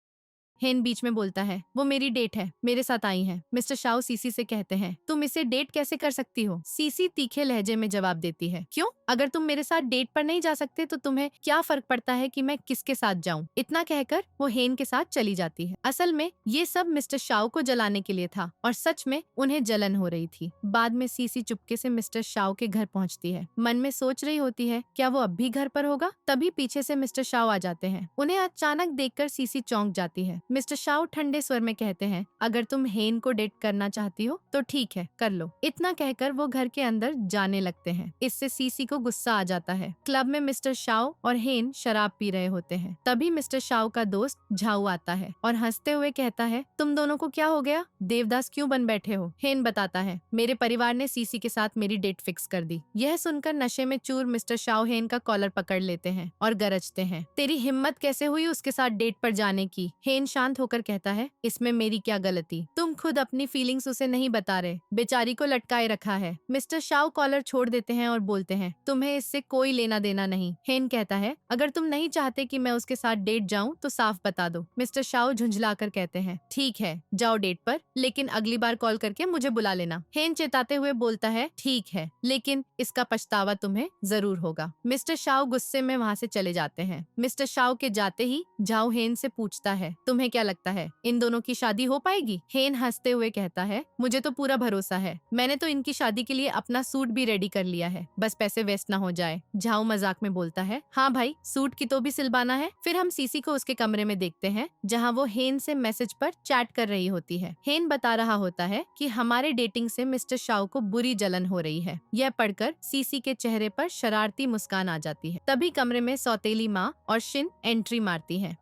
हेन बीच में बोलता है, वो मेरी डेट है, मेरे साथ आई है। मिस्टर शाओ सीसी से कहते हैं, तुम इसे डेट कैसे कर सकती हो? सीसी तीखे लहजे में जवाब देती है, क्यों? अगर तुम मेरे साथ डेट पर नहीं जा सकते तो तुम्हें क्या फर्क पड़ता है कि मैं किसके साथ जाऊं? इतना कहकर वो हेन के साथ चली जाती है। असल में ये सब मिस्टर शाओ को जलाने के लिए था और सच में उन्हें जलन हो रही थी। बाद में सीसी चुपके से मिस्टर शाओ के घर पहुँचती है। मन में सोच रही होती है, क्या वो अब भी घर पर होगा? तभी पीछे से मिस्टर शाओ आ जाते हैं। उन्हें अचानक देखकर सीसी चौंक जाती है। मिस्टर शाओ ठंडे स्वर में कहते हैं, अगर तुम हेन को डेट करना चाहती हो तो ठीक है, कर लो। इतना कहकर वो घर के अंदर जाने लगते हैं। इससे सीसी को गुस्सा आ जाता है। क्लब में मिस्टर शाओ और हेन शराब पी रहे होते हैं। तभी मिस्टर शाओ का दोस्त झाऊ आता है और हंसते हुए कहता है, तुम दोनों को क्या हो गया? देवदास क्यों बन बैठे हो? हेन बताता है, मेरे परिवार ने सीसी के साथ मेरी डेट फिक्स कर दी। यह सुनकर नशे में चूर मिस्टर शाओ हेन का कॉलर पकड़ लेते हैं और गरजते हैं, तेरी हिम्मत कैसे हुई उसके साथ डेट पर जाने की? हेन शांत होकर कहता है, इसमें मेरी क्या गलती? तुम खुद अपनी फीलिंग्स उसे नहीं बता रहे, बेचारी को लटकाए रखा है। मिस्टर शाओ कॉलर छोड़ देते हैं और बोलते हैं, तुम्हें इससे कोई लेना देना नहीं। हेन कहता है, अगर तुम नहीं चाहते कि मैं उसके साथ डेट जाऊं तो साफ बता दो। मिस्टर शाओ झुंझलाकर कहते हैं, ठीक है, जाओ डेट पर, लेकिन अगली बार कॉल करके मुझे बुला लेना। हेन चेताते हुए बोलता है, ठीक है, लेकिन इसका पछतावा तुम्हें जरूर होगा। मिस्टर शाओ गुस्से में वहाँ से चले जाते हैं। मिस्टर शाओ के जाते ही झाओ हेन से पूछता है, तुम्हें तुम्हें क्या लगता है इन दोनों की शादी हो पाएगी? हेन हंसते हुए कहता है, मुझे तो पूरा भरोसा है। मैंने तो इनकी शादी के लिए अपना सूट भी रेडी कर लिया है, बस पैसे वेस्ट ना हो जाए। झाओ मजाक में बोलता है, हाँ भाई, सूट की तो भी सिलवाना है। फिर हम सीसी को उसके कमरे में देखते हैं जहाँ वो हेन से मैसेज पर चैट कर रही होती है। हेन बता रहा होता है कि हमारे डेटिंग से मिस्टर शाओ को बुरी जलन हो रही है। यह पढ़कर सीसी के चेहरे पर शरारती मुस्कान आ जाती है। तभी कमरे में सौतेली माँ और शिन एंट्री मारती है।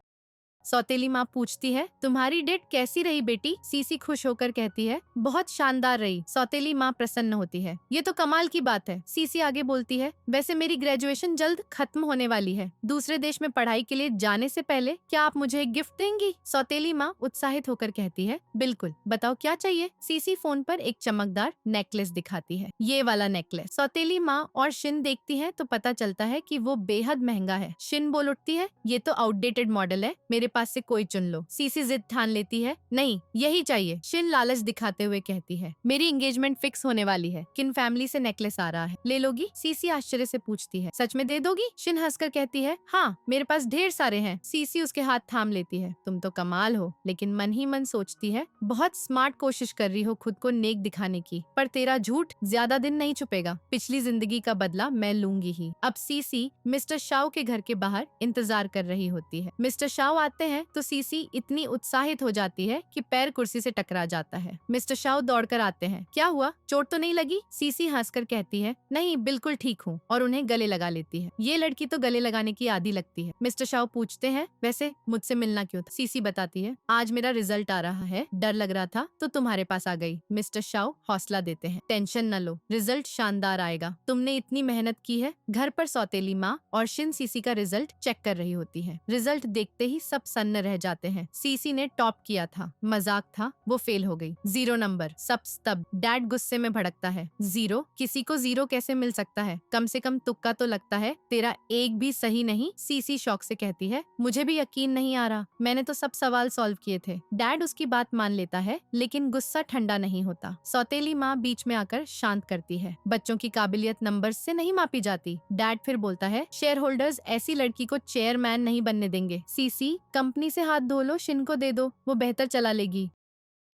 सौतेली माँ पूछती है, तुम्हारी डेट कैसी रही बेटी? सीसी खुश होकर कहती है, बहुत शानदार रही। सौतेली माँ प्रसन्न होती है, ये तो कमाल की बात है। सीसी आगे बोलती है, वैसे मेरी ग्रेजुएशन जल्द खत्म होने वाली है। दूसरे देश में पढ़ाई के लिए जाने से पहले क्या आप मुझे एक गिफ्ट देंगी? सौतेली माँ उत्साहित होकर कहती है, बिल्कुल, बताओ क्या चाहिए? सीसी फोन पर एक चमकदार नेकलेस दिखाती है, ये वाला नेकलेस। सौतेली माँ और शिन देखती है तो पता चलता है कि वो बेहद महंगा है। शिन बोल उठती है, ये तो आउटडेटेड मॉडल है, मेरे पास से कोई चुन लो। सीसी जिद ठान लेती है, नहीं यही चाहिए। शिन लालच दिखाते हुए कहती है, मेरी एंगेजमेंट फिक्स होने वाली है, किन फैमिली से नेकलेस आ रहा है, ले लोगी? सीसी आश्चर्य से पूछती है, सच में दे दोगी? शिन हंसकर कहती है, हाँ मेरे पास ढेर सारे हैं। सीसी उसके हाथ थाम लेती है, तुम तो कमाल हो। लेकिन मन ही मन सोचती है, बहुत स्मार्ट कोशिश कर रही हो खुद को नेक दिखाने की, पर तेरा झूठ ज्यादा दिन नहीं छुपेगा। पिछली जिंदगी का बदला मैं लूंगी ही। अब सीसी मिस्टर शाओ के घर के बाहर इंतजार कर रही होती है। मिस्टर शाओ आते हैं तो सीसी इतनी उत्साहित हो जाती है कि पैर कुर्सी से टकरा जाता है। मिस्टर शाओ दौड़कर आते हैं, क्या हुआ, चोट तो नहीं लगी? सीसी हंसकर कहती है, नहीं बिल्कुल ठीक हूँ, और उन्हें गले लगा लेती है। ये लड़की तो गले लगाने की आदी लगती है। मिस्टर शाओ पूछते हैं, वैसे मुझसे मिलना क्यों था? सीसी बताती है, आज मेरा रिजल्ट आ रहा है, डर लग रहा था तो तुम्हारे पास आ गई। मिस्टर शाओ हौसला देते हैं, टेंशन न लो, रिजल्ट शानदार आएगा, तुमने इतनी मेहनत की है। घर पर सौतेली माँ और शिन सीसी का रिजल्ट चेक कर रही होती है। रिजल्ट देखते ही सब सन्न रह जाते हैं। सीसी ने टॉप किया था, मजाक था, वो फेल हो गई। 0 नंबर, सब स्तब्ध। डैड गुस्से में भड़कता है, 0? किसी को 0 कैसे मिल सकता है? कम से कम तुक्का तो लगता है, तेरा एक भी सही नहीं। सीसी शौक से कहती है, मुझे भी यकीन नहीं आ रहा, मैंने तो सब सवाल सॉल्व किए थे। डैड उसकी बात मान लेता है, लेकिन गुस्सा ठंडा नहीं होता। सौतेली माँ बीच में आकर शांत करती है, बच्चों की काबिलियत नंबर से नहीं मापी जाती। डैड फिर बोलता है, शेयर होल्डर्स ऐसी लड़की को चेयरमैन नहीं बनने देंगे। सीसी, कंपनी से हाथ धो लो, शिन को दे दो, वो बेहतर चला लेगी।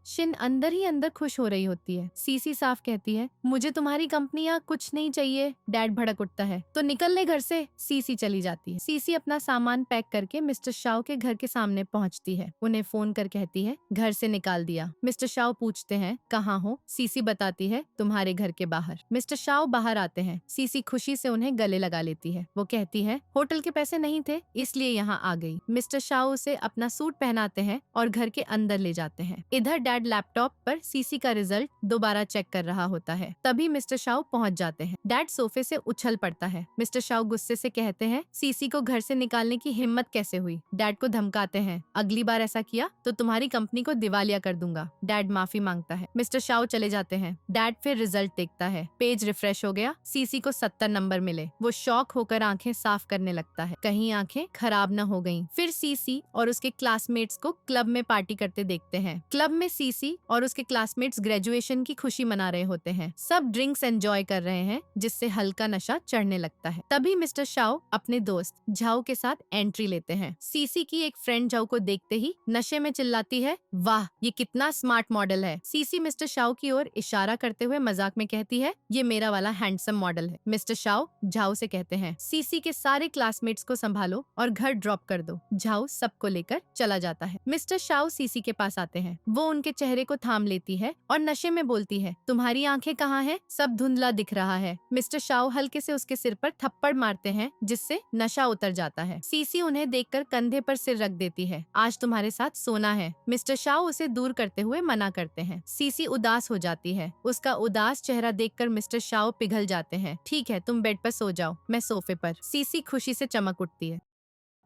शिन अंदर ही अंदर खुश हो रही होती है। सीसी साफ कहती है, मुझे तुम्हारी कंपनी या कुछ नहीं चाहिए। डैड भड़क उठता है, तो निकल ले घर से। सीसी चली जाती है। सीसी अपना सामान पैक करके मिस्टर शाओ के घर के सामने पहुंचती है। उन्हें फोन कर कहती है, घर से निकाल दिया। मिस्टर शाओ पूछते हैं, कहाँ हो? सीसी बताती है, तुम्हारे घर के बाहर। मिस्टर शाओ बाहर आते हैं। सीसी खुशी से उन्हें गले लगा लेती है। वो कहती है, होटल के पैसे नहीं थे इसलिए यहाँ आ गई। मिस्टर शाओ उसे अपना सूट पहनाते हैं और घर के अंदर ले जाते हैं। इधर डैड लैपटॉप पर सीसी का रिजल्ट दोबारा चेक कर रहा होता है। तभी मिस्टर शाओ पहुंच जाते हैं। डैड सोफे से उछल पड़ता है। मिस्टर शाओ गुस्से से कहते हैं, सीसी को घर से निकालने की हिम्मत कैसे हुई? डैड को धमकाते हैं, अगली बार ऐसा किया तो तुम्हारी कंपनी को दिवालिया कर दूंगा। डैड माफी मांगता है। मिस्टर शाओ चले जाते हैं। डैड फिर रिजल्ट देखता है, पेज रिफ्रेश हो गया, सीसी को 70 नंबर मिले। वो शॉक होकर आंखें साफ करने लगता है, कहीं आंखें खराब न हो गईं। फिर सीसी और उसके क्लासमेट्स को क्लब में पार्टी करते देखते हैं। क्लब में सीसी और उसके क्लासमेट्स ग्रेजुएशन की खुशी मना रहे होते हैं। सब ड्रिंक्स एंजॉय कर रहे हैं, जिससे हल्का नशा चढ़ने लगता है। तभी मिस्टर शाओ अपने दोस्त झाओ के साथ एंट्री लेते हैं। सीसी की एक फ्रेंड झाओ को देखते ही नशे में चिल्लाती है, वाह ये कितना स्मार्ट मॉडल है। सीसी मिस्टर शाओ की ओर इशारा करते हुए मजाक में कहती है, ये मेरा वाला हैंडसम मॉडल है। मिस्टर शाओ झाओ से कहते हैं, सीसी के सारे क्लासमेट्स को संभालो और घर ड्रॉप कर दो। झाओ सबको लेकर चला जाता है। मिस्टर शाओ सीसी के पास आते हैं। वो उनके चेहरे को थाम लेती है और नशे में बोलती है, तुम्हारी आंखें कहाँ हैं? सब धुंधला दिख रहा है। मिस्टर शाओ हल्के से उसके सिर पर थप्पड़ मारते हैं, जिससे नशा उतर जाता है। सीसी उन्हें देखकर कंधे पर सिर रख देती है, आज तुम्हारे साथ सोना है। मिस्टर शाओ उसे दूर करते हुए मना करते हैं। सीसी उदास हो जाती है। उसका उदास चेहरा देखकर मिस्टर शाओ पिघल जाते हैं। ठीक है, तुम बेड पर सो जाओ, मैं सोफे पर। सीसी खुशी से चमक उठती है।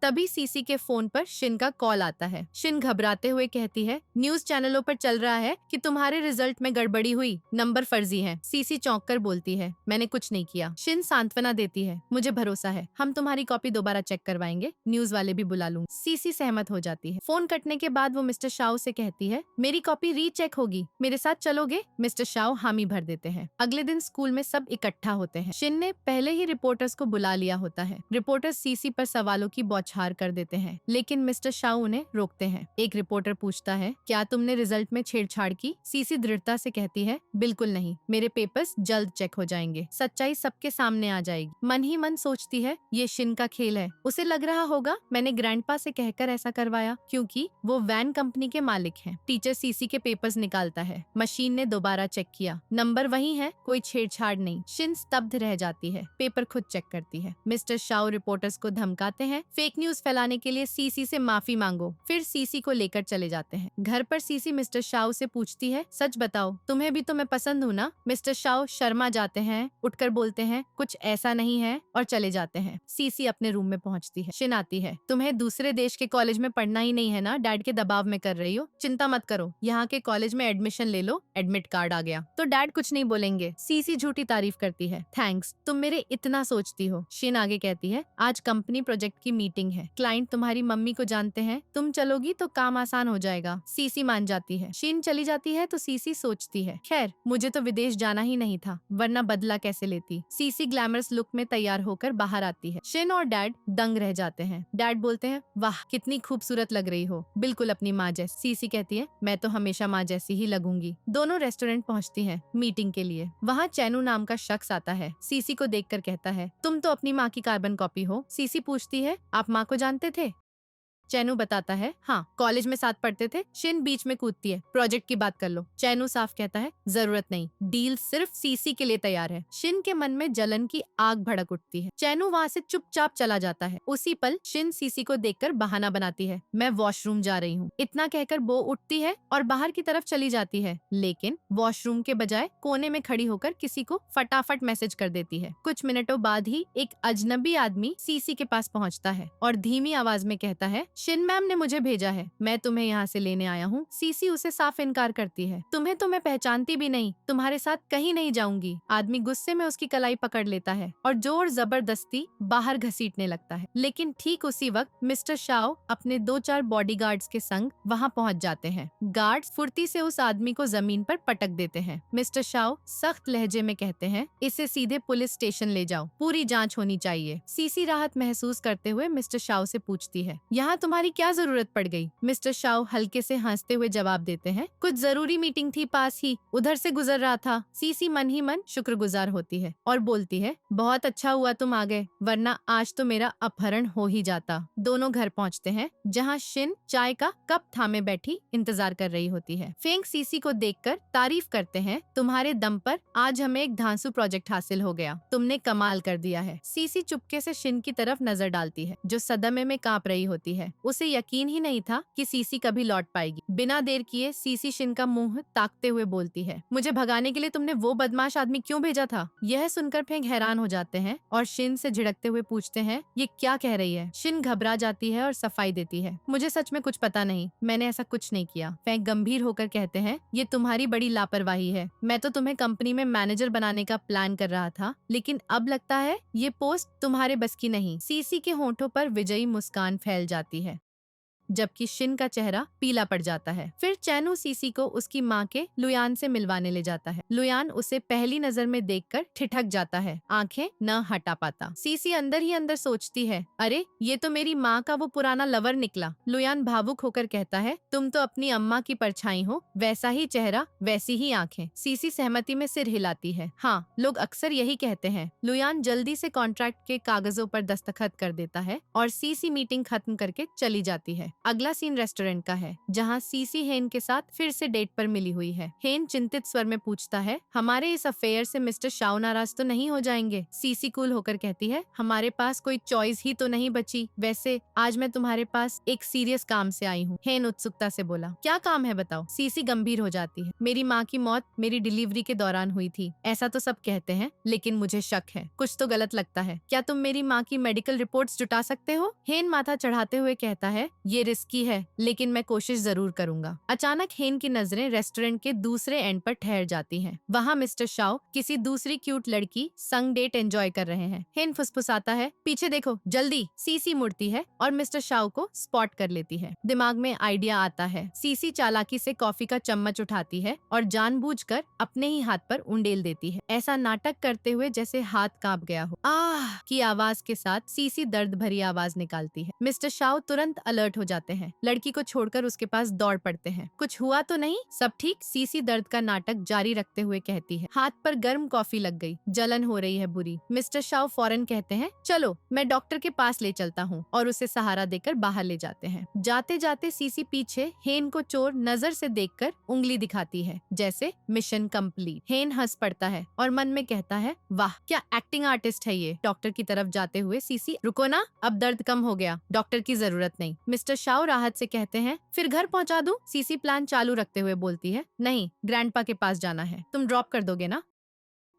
तभी सीसी के फोन पर शिन का कॉल आता है। शिन घबराते हुए कहती है, न्यूज चैनलों पर चल रहा है कि तुम्हारे रिजल्ट में गड़बड़ी हुई, नंबर फर्जी हैं। सीसी चौंककर बोलती है, मैंने कुछ नहीं किया। शिन सांत्वना देती है, मुझे भरोसा है, हम तुम्हारी कॉपी दोबारा चेक करवाएंगे, न्यूज वाले भी बुला लूंगी। सीसी सहमत हो जाती है। फोन कटने के बाद वो मिस्टर शाओ से कहती है, मेरी कॉपी रीचेक होगी, मेरे साथ चलोगे? मिस्टर शाओ हामी भर देते हैं। अगले दिन स्कूल में सब इकट्ठा होते हैं। शिन ने पहले ही रिपोर्टर्स को बुला लिया होता है। रिपोर्टर्स सीसी पर सवालों की बौछार कर देते हैं, लेकिन मिस्टर शाओ उन्हें रोकते हैं। एक रिपोर्टर पूछता है, क्या तुमने रिजल्ट में छेड़छाड़ की? सीसी दृढ़ता से कहती है, बिल्कुल नहीं, मेरे पेपर्स जल्द चेक हो जाएंगे, सच्चाई सबके सामने आ जाएगी। मन ही मन सोचती है, ये शिन का खेल है। उसे लग रहा होगा मैंने ग्रैंडपा से कहकर ऐसा करवाया, क्योंकि वो वैन कंपनी के मालिक हैं। टीचर सीसी के पेपर्स निकालता है। मशीन ने दोबारा चेक किया, नंबर वही है, कोई छेड़छाड़ नहीं। शिन स्तब्ध रह जाती है, पेपर खुद चेक करती है। मिस्टर शाओ रिपोर्टर्स को धमकाते हैं, फेक न्यूज फैलाने के लिए सीसी से माफी मांगो। फिर सीसी को लेकर चले जाते हैं। घर पर सीसी मिस्टर शाओ से पूछती है, सच बताओ, तुम्हें भी तो मैं पसंद हूँ ना? मिस्टर शाओ शर्मा जाते हैं, उठकर बोलते हैं, कुछ ऐसा नहीं है, और चले जाते हैं। सीसी अपने रूम में पहुंचती है। शिन आती है, तुम्हें दूसरे देश के कॉलेज में पढ़ना ही नहीं है ना? डैड के दबाव में कर रही हो? चिंता मत करो, यहाँ के कॉलेज में एडमिशन ले लो, एडमिट कार्ड आ गया तो डैड कुछ नहीं बोलेंगे। सीसी झूठी तारीफ करती है, थैंक्स, तुम मेरे इतना सोचती हो। शिन आगे कहती है, आज कंपनी प्रोजेक्ट की मीटिंग है, क्लाइंट तुम्हारी मम्मी को जानते हैं, तुम चलोगी तो काम आसान हो जाएगा। सीसी मान जाती है। शिन चली जाती है तो सीसी सोचती है, खैर मुझे तो विदेश जाना ही नहीं था, वरना बदला कैसे लेती। सीसी ग्लैमरस लुक में तैयार होकर बाहर आती है। शिन और डैड दंग रह जाते हैं। डैड बोलते हैं, वाह कितनी खूबसूरत लग रही हो, बिल्कुल अपनी माँ जैसी। सीसी कहती है, मैं तो हमेशा माँ जैसी ही लगूंगी। दोनों रेस्टोरेंट पहुँचती हैं मीटिंग के लिए। वहाँ चैनू नाम का शख्स आता है। सीसी को देखकर कहता है, तुम तो अपनी माँ की कार्बन कॉपी हो। सीसी पूछती है, आप माँ को जानते थे? चैनू बताता है, हाँ, कॉलेज में साथ पढ़ते थे। शिन बीच में कूदती है, प्रोजेक्ट की बात कर लो। चैनू साफ कहता है, जरूरत नहीं, डील सिर्फ सीसी के लिए तैयार है। शिन के मन में जलन की आग भड़क उठती है। चैनू वहाँ से चुपचाप चला जाता है। उसी पल शिन सीसी को देखकर बहाना बनाती है, मैं वॉशरूम जा रही हूँ। इतना कहकर वो उठती है और बाहर की तरफ चली जाती है, लेकिन वॉशरूम के बजाय कोने में खड़ी होकर किसी को फटाफट मैसेज कर देती है। कुछ मिनटों बाद ही एक अजनबी आदमी सीसी के पास पहुँचता है और धीमी आवाज में कहता है, शिन मैम ने मुझे भेजा है, मैं तुम्हें यहाँ से लेने आया हूँ। सीसी उसे साफ इनकार करती है, तुम्हें तो मैं पहचानती भी नहीं, तुम्हारे साथ कहीं नहीं जाऊंगी। आदमी गुस्से में उसकी कलाई पकड़ लेता है और जोर जबरदस्ती बाहर घसीटने लगता है। लेकिन ठीक उसी वक्त मिस्टर शाओ अपने 2-4 बॉडीगार्ड्स के संग वहाँ पहुँच जाते हैं। गार्ड्स फुर्ती से उस आदमी को जमीन पर पटक देते हैं। मिस्टर शाओ सख्त लहजे में कहते हैं, इसे सीधे पुलिस स्टेशन ले जाओ, पूरी जाँच होनी चाहिए। सीसी राहत महसूस करते हुए मिस्टर शाओ से पूछती है, यहाँ तुम्हारी क्या जरूरत पड़ गई? मिस्टर शाओ हल्के से हंसते हुए जवाब देते हैं, कुछ जरूरी मीटिंग थी पास ही, उधर से गुजर रहा था। सीसी मन ही मन शुक्रगुजार होती है और बोलती है, बहुत अच्छा हुआ तुम आ गए, वरना आज तो मेरा अपहरण हो ही जाता। दोनों घर पहुंचते हैं, जहां शिन चाय का कप थामे बैठी इंतजार कर रही होती है। फेंग सीसी को देखकर तारीफ करते हैं, तुम्हारे दम पर आज हमें एक धांसू प्रोजेक्ट हासिल हो गया, तुमने कमाल कर दिया है। सीसी चुपके से शिन की तरफ नजर डालती है, जो सदमे में कांप रही होती है। उसे यकीन ही नहीं था कि सीसी कभी लौट पाएगी। बिना देर किए सीसी शिन का मुंह ताकते हुए बोलती है, मुझे भगाने के लिए तुमने वो बदमाश आदमी क्यों भेजा था? यह सुनकर फेंग हैरान हो जाते हैं और शिन से झिड़कते हुए पूछते हैं, ये क्या कह रही है? शिन घबरा जाती है और सफाई देती है, मुझे सच में कुछ पता नहीं, मैंने ऐसा कुछ नहीं किया। फेंग गंभीर होकर कहते हैं, ये तुम्हारी बड़ी लापरवाही है। मैं तो तुम्हें कंपनी में मैनेजर बनाने का प्लान कर रहा था, लेकिन अब लगता है ये पोस्ट तुम्हारे बस की नहीं। सीसी के होंठों पर विजयी मुस्कान फैल जाती है, जबकि शिन का चेहरा पीला पड़ जाता है। फिर चैनू सीसी को उसकी माँ के लुयान से मिलवाने ले जाता है। लुयान उसे पहली नजर में देखकर ठिठक जाता है, आंखें न हटा पाता। सीसी अंदर ही अंदर सोचती है, अरे ये तो मेरी माँ का वो पुराना लवर निकला। लुयान भावुक होकर कहता है, तुम तो अपनी अम्मा की परछाई हो, वैसा ही चेहरा वैसी ही आंखें। सीसी सहमति में सिर हिलाती है, हाँ, लोग अक्सर यही कहते हैं। लुयान जल्दी से कॉन्ट्रैक्ट के कागजों पर दस्तखत कर देता है और सीसी मीटिंग खत्म करके चली जाती है। अगला सीन रेस्टोरेंट का है, जहां सीसी हेन के साथ फिर से डेट पर मिली हुई है। हेन चिंतित स्वर में पूछता है, हमारे इस अफेयर से मिस्टर शाओ नाराज तो नहीं हो जाएंगे? सीसी कूल होकर कहती है, हमारे पास कोई चॉइस ही तो नहीं बची। वैसे आज मैं तुम्हारे पास एक सीरियस काम से आई हूँ। हेन उत्सुकता से बोला, क्या काम है बताओ? सीसी गंभीर हो जाती है, मेरी माँ की मौत मेरी डिलीवरी के दौरान हुई थी, ऐसा तो सब कहते हैं, लेकिन मुझे शक है, कुछ तो गलत लगता है। क्या तुम मेरी माँ की मेडिकल रिपोर्ट्स जुटा सकते हो? हेन माथा चढ़ाते हुए कहता है, ये रिस्की है, लेकिन मैं कोशिश जरूर करूंगा। अचानक हेन की नजरें रेस्टोरेंट के दूसरे एंड पर ठहर जाती हैं। वहाँ मिस्टर शाओ किसी दूसरी क्यूट लड़की संग डेट एंजॉय कर रहे हैं। हेन फुसफुसाता है, पीछे देखो जल्दी। सीसी मुड़ती है और मिस्टर शाओ को स्पॉट कर लेती है। दिमाग में आइडिया आता है। सीसी चालाकी से कॉफी का चम्मच उठाती है और जानबूझकर अपने ही हाथ पर उंडेल देती है, ऐसा नाटक करते हुए जैसे हाथ कांप गया हो। आह की आवाज के साथ सीसी दर्द भरी आवाज निकालती है। मिस्टर शाओ तुरंत अलर्ट हो जाते हैं, लड़की को छोड़कर उसके पास दौड़ पड़ते हैं। कुछ हुआ तो नहीं? सब ठीक? सीसी दर्द का नाटक जारी रखते हुए कहती है। हाथ पर गर्म कॉफी लग गई, जलन हो रही है बुरी। मिस्टर शाओ फौरन कहते हैं, चलो मैं डॉक्टर के पास ले चलता हूँ, और उसे सहारा देकर बाहर ले जाते हैं। जाते जाते सीसी पीछे हेन को चोर नजर से देखकर उंगली दिखाती है, जैसे मिशन कंप्लीट। हेन हंस पड़ता है और मन में कहता है, वाह क्या एक्टिंग आर्टिस्ट है ये। डॉक्टर की तरफ जाते हुए सीसी, रुको ना, अब दर्द कम हो गया, डॉक्टर की जरूरत नहीं। मिस्टर शाओ राहत से कहते हैं, फिर घर पहुंचा दूं? सीसी प्लान चालू रखते हुए बोलती है, नहीं, ग्रैंडपा के पास जाना है, तुम ड्रॉप कर दोगे ना?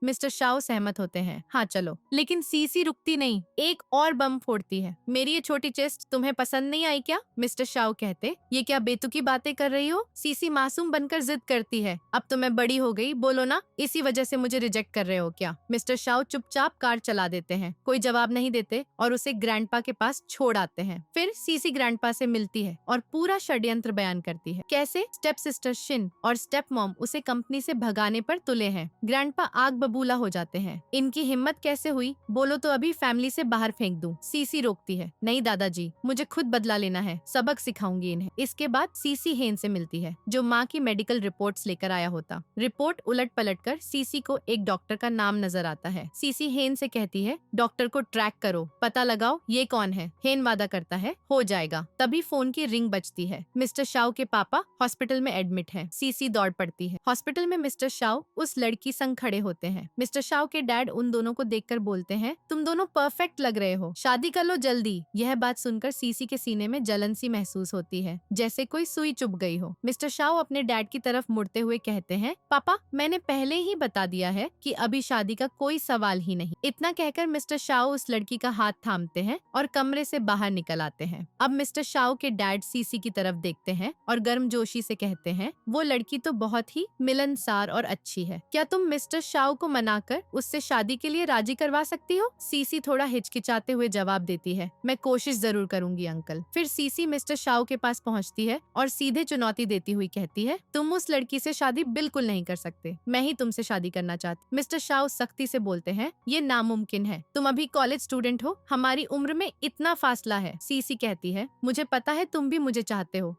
मिस्टर शाओ सहमत होते हैं, हाँ चलो। लेकिन सीसी रुकती नहीं, एक और बम फोड़ती है। मेरी ये छोटी चेस्ट तुम्हें पसंद नहीं आई क्या? मिस्टर शाओ कहते, ये क्या बेतुकी बातें कर रही हो? सीसी मासूम बनकर जिद करती है, अब तो मैं बड़ी हो गई, बोलो ना, इसी वजह से मुझे रिजेक्ट कर रहे हो क्या? मिस्टर शाओ चुपचाप कार चला देते हैं, कोई जवाब नहीं देते और उसे ग्रैंडपा के पास छोड़ आते हैं। फिर सीसी ग्रैंडपा से मिलती है और पूरा षड्यंत्र बयान करती है, कैसे स्टेप सिस्टर शिन और स्टेप मॉम उसे कंपनी से भगाने पर तुले हैं। ग्रैंडपा आग बबूला हो जाते हैं, इनकी हिम्मत कैसे हुई, बोलो तो अभी फैमिली से बाहर फेंक दूं। सीसी रोकती है, नहीं दादाजी, मुझे खुद बदला लेना है, सबक सिखाऊंगी इन्हें। इसके बाद सीसी हेन से मिलती है, जो माँ की मेडिकल रिपोर्ट्स लेकर आया होता। रिपोर्ट उलट पलट कर सीसी को एक डॉक्टर का नाम नजर आता है। सीसी हेन से कहती है, डॉक्टर को ट्रैक करो, पता लगाओ ये कौन है। हेन वादा करता है, हो जाएगा। तभी फोन की रिंग बजती है। मिस्टर शाओ के पापा हॉस्पिटल में एडमिट हैं। सीसी दौड़ पड़ती है। हॉस्पिटल में मिस्टर शाओ उस लड़की संग खड़े होते हैं। मिस्टर शाओ के डैड उन दोनों को देखकर बोलते हैं, तुम दोनों परफेक्ट लग रहे हो, शादी कर लो जल्दी। यह बात सुनकर सीसी के सीने में जलन सी महसूस होती है, जैसे कोई सुई चुभ गई हो। मिस्टर शाओ अपने डैड की तरफ मुड़ते हुए कहते हैं, पापा मैंने पहले ही बता दिया है कि अभी शादी का कोई सवाल ही नहीं। इतना कहकर मिस्टर शाओ उस लड़की का हाथ थामते हैं और कमरे से बाहर निकल आते हैं। अब मिस्टर शाओ के डैड सीसी की तरफ देखते हैं और गर्मजोशी से कहते हैं, वो लड़की तो बहुत ही मिलनसार और अच्छी है, क्या तुम मिस्टर शाओ को मनाकर उससे शादी के लिए राजी करवा सकती हो? सीसी थोड़ा हिचकिचाते हुए जवाब देती है, मैं कोशिश जरूर करूंगी अंकल। फिर सीसी मिस्टर शाओ के पास पहुंचती है और सीधे चुनौती देती हुई कहती है, तुम उस लड़की से शादी बिल्कुल नहीं कर सकते, मैं ही तुमसे शादी करना चाहती। मिस्टर शाओ सख्ती से बोलते हैं, ये नामुमकिन है, तुम अभी कॉलेज स्टूडेंट हो, हमारी उम्र में इतना फासला है। सीसी कहती है, मुझे पता है तुम भी मुझे चाहते हो,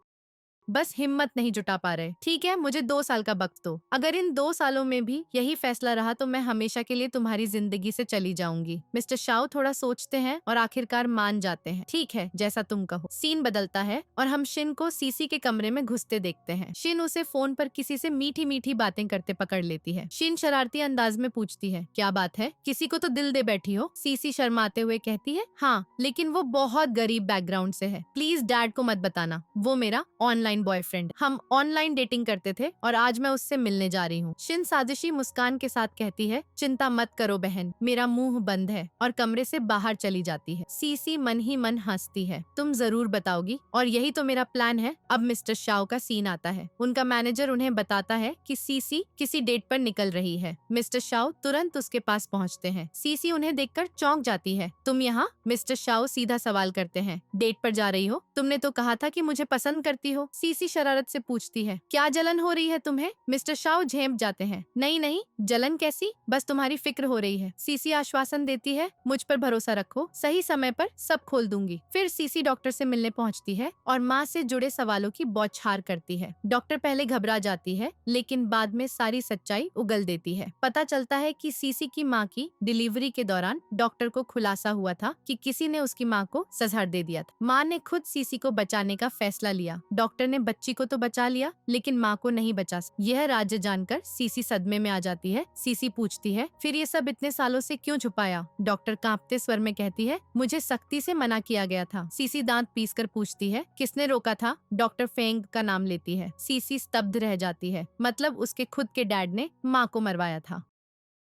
बस हिम्मत नहीं जुटा पा रहे। ठीक है, मुझे 2 साल का वक्त दो, अगर इन 2 सालों में भी यही फैसला रहा तो मैं हमेशा के लिए तुम्हारी जिंदगी से चली जाऊंगी। मिस्टर शाओ थोड़ा सोचते हैं और आखिरकार मान जाते हैं, ठीक है जैसा तुम कहो। सीन बदलता है और हम शिन को सीसी के कमरे में घुसते देखते हैं। शिन उसे फोन पर किसी से मीठी मीठी बातें करते पकड़ लेती है। शिन शरारती अंदाज में पूछती है, क्या बात है, किसी को तो दिल दे बैठी हो? सीसी शर्माते हुए कहती है, हाँ लेकिन वो बहुत गरीब बैकग्राउंड से है, प्लीज डैड को मत बताना, वो मेरा ऑनलाइन बॉयफ्रेंड, हम ऑनलाइन डेटिंग करते थे और आज मैं उससे मिलने जा रही हूँ। शिन साजिशी मुस्कान के साथ कहती है, चिंता मत करो बहन, मेरा मुंह बंद है, और कमरे से बाहर चली जाती है। सीसी मन ही मन हंसती है, तुम जरूर बताओगी, और यही तो मेरा प्लान है। अब मिस्टर शाओ का सीन आता है। उनका मैनेजर उन्हें बताता है कि सीसी किसी डेट पर निकल रही है। मिस्टर शाओ तुरंत उसके पास पहुँचते हैं। सीसी उन्हें देखकर चौंक जाती है, तुम यहाँ? मिस्टर शाओ सीधा सवाल करते हैं, डेट पर जा रही हो? तुमने तो कहा था कि मुझे पसंद करती हो। सीसी शरारत से पूछती है, क्या जलन हो रही है तुम्हें? मिस्टर शाओ झेंप जाते हैं, नहीं नहीं, जलन कैसी, बस तुम्हारी फिक्र हो रही है। सीसी आश्वासन देती है, मुझ पर भरोसा रखो, सही समय पर सब खोल दूंगी। फिर सीसी डॉक्टर से मिलने पहुंचती है और माँ से जुड़े सवालों की बौछार करती है। डॉक्टर पहले घबरा जाती है, लेकिन बाद में सारी सच्चाई उगल देती है। पता चलता है कि सीसी की माँ की डिलीवरी के दौरान डॉक्टर को खुलासा हुआ था कि किसी ने उसकी माँ को सजहर दे दिया था। माँ ने खुद सीसी को बचाने का फैसला लिया। डॉक्टर ने बच्ची को तो बचा लिया, लेकिन माँ को नहीं बचा। यह राज्य जानकर सीसी सदमे में आ जाती है। सीसी पूछती है, फिर ये सब इतने सालों से क्यों छुपाया? डॉक्टर कांपते स्वर में कहती है, मुझे सख्ती से मना किया गया था। सीसी दांत पीसकर पूछती है, किसने रोका था? डॉक्टर फेंग का नाम लेती है। सीसी स्तब्ध रह जाती है, मतलब उसके खुद के डैड ने माँ को मरवाया था।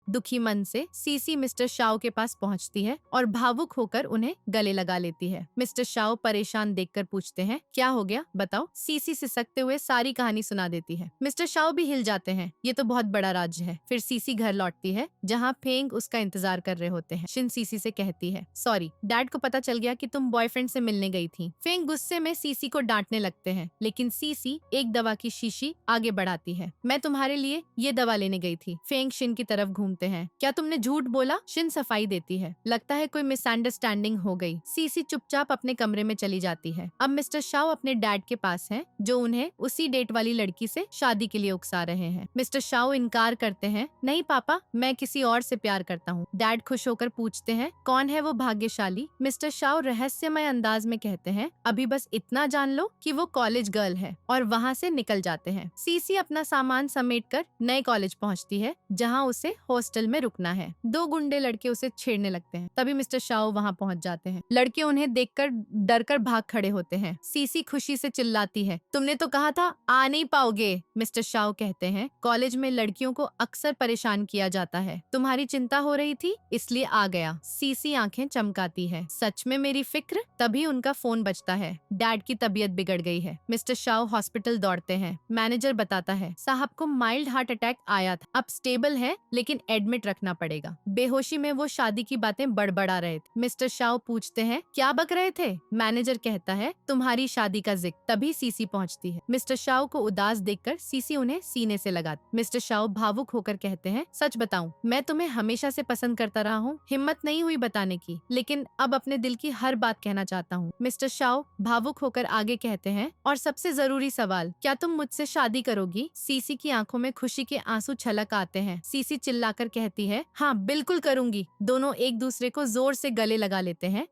दुखी मन से सीसी मिस्टर शाओ के पास पहुंचती है और भावुक होकर उन्हें गले लगा लेती है। मिस्टर शाओ परेशान देखकर पूछते हैं, क्या हो गया बताओ। सीसी सिसकते हुए सारी कहानी सुना देती है। मिस्टर शाओ भी हिल जाते हैं, ये तो बहुत बड़ा राज्य है। फिर सीसी घर लौटती है जहाँ फेंग उसका इंतजार कर रहे होते हैं। शिन सीसी से कहती है, सॉरी डैड को पता चल गया कि तुम बॉयफ्रेंड से मिलने गई थी। फेंग गुस्से में सीसी को डांटने लगते हैं, लेकिन सीसी एक दवा की शीशी आगे बढ़ाती है। मैं तुम्हारे लिए ये दवा लेने गई थी। फेंग शिन की तरफ घूमते हैं, क्या तुमने झूठ बोला? शिन सफाई देती है, लगता है कोई मिसअंडरस्टैंडिंग हो गई। सीसी चुपचाप अपने कमरे में चली जाती है। अब मिस्टर शाओ अपने डैड के पास हैं, जो उन्हें उसी डेट वाली लड़की से शादी के लिए उकसा रहे हैं। मिस्टर शाओ इनकार करते हैं, नहीं पापा, मैं किसी और से प्यार करता हूँ। डैड खुश होकर पूछते हैं, कौन है वो भाग्यशाली? मिस्टर शाओ रहस्यमय अंदाज में कहते हैं, अभी बस इतना जान लो कि वो कॉलेज गर्ल है, और वहाँ से निकल जाते हैं। सीसी अपना सामान समेटकर नए कॉलेज पहुँचती है, जहाँ उसे हॉस्टल में रुकना है। दो गुंडे लड़के उसे छेड़ने लगते हैं, तभी मिस्टर शाओ वहाँ पहुँच जाते हैं। लड़के उन्हें देखकर डरकर भाग खड़े होते हैं। सीसी खुशी से चिल्लाती है, तुमने तो कहा था आ नहीं पाओगे। मिस्टर शाओ कहते हैं, कॉलेज में लड़कियों को अक्सर परेशान किया जाता है, तुम्हारी चिंता हो रही थी इसलिए आ गया। सीसी आंखें चमकाती है, सच में मेरी फिक्र। तभी उनका फोन बजता है, डैड की तबीयत बिगड़ गई है। मिस्टर शाओ हॉस्पिटल दौड़ते हैं। मैनेजर बताता है, साहब को माइल्ड हार्ट अटैक आया था, अब स्टेबल है लेकिन एडमिट रखना पड़ेगा। बेहोशी में वो शादी की बातें बड़बड़ा रहे थे। मिस्टर शाओ पूछते हैं, क्या बक रहे थे? मैनेजर कहता है, तुम्हारी शादी का जिक्र। तभी सीसी पहुंचती है। मिस्टर शाओ को उदास देखकर सीसी उन्हें सीने से लगाती। मिस्टर शाओ भावुक होकर कहते हैं, सच बताऊं, मैं तुम्हें हमेशा से पसंद करता रहा हूँ, हिम्मत नहीं हुई बताने की, लेकिन अब अपने दिल की हर बात कहना चाहता हूँ। मिस्टर शाओ भावुक होकर आगे कहते हैं, और सबसे जरूरी सवाल, क्या तुम मुझसे शादी करोगी? सीसी की आंखों में खुशी के आंसू छलक आते हैं। सीसी चिल्लाकर कहती है, हाँ बिल्कुल करूंगी। दोनों एक दूसरे को जोर से गले लगा लेते हैं,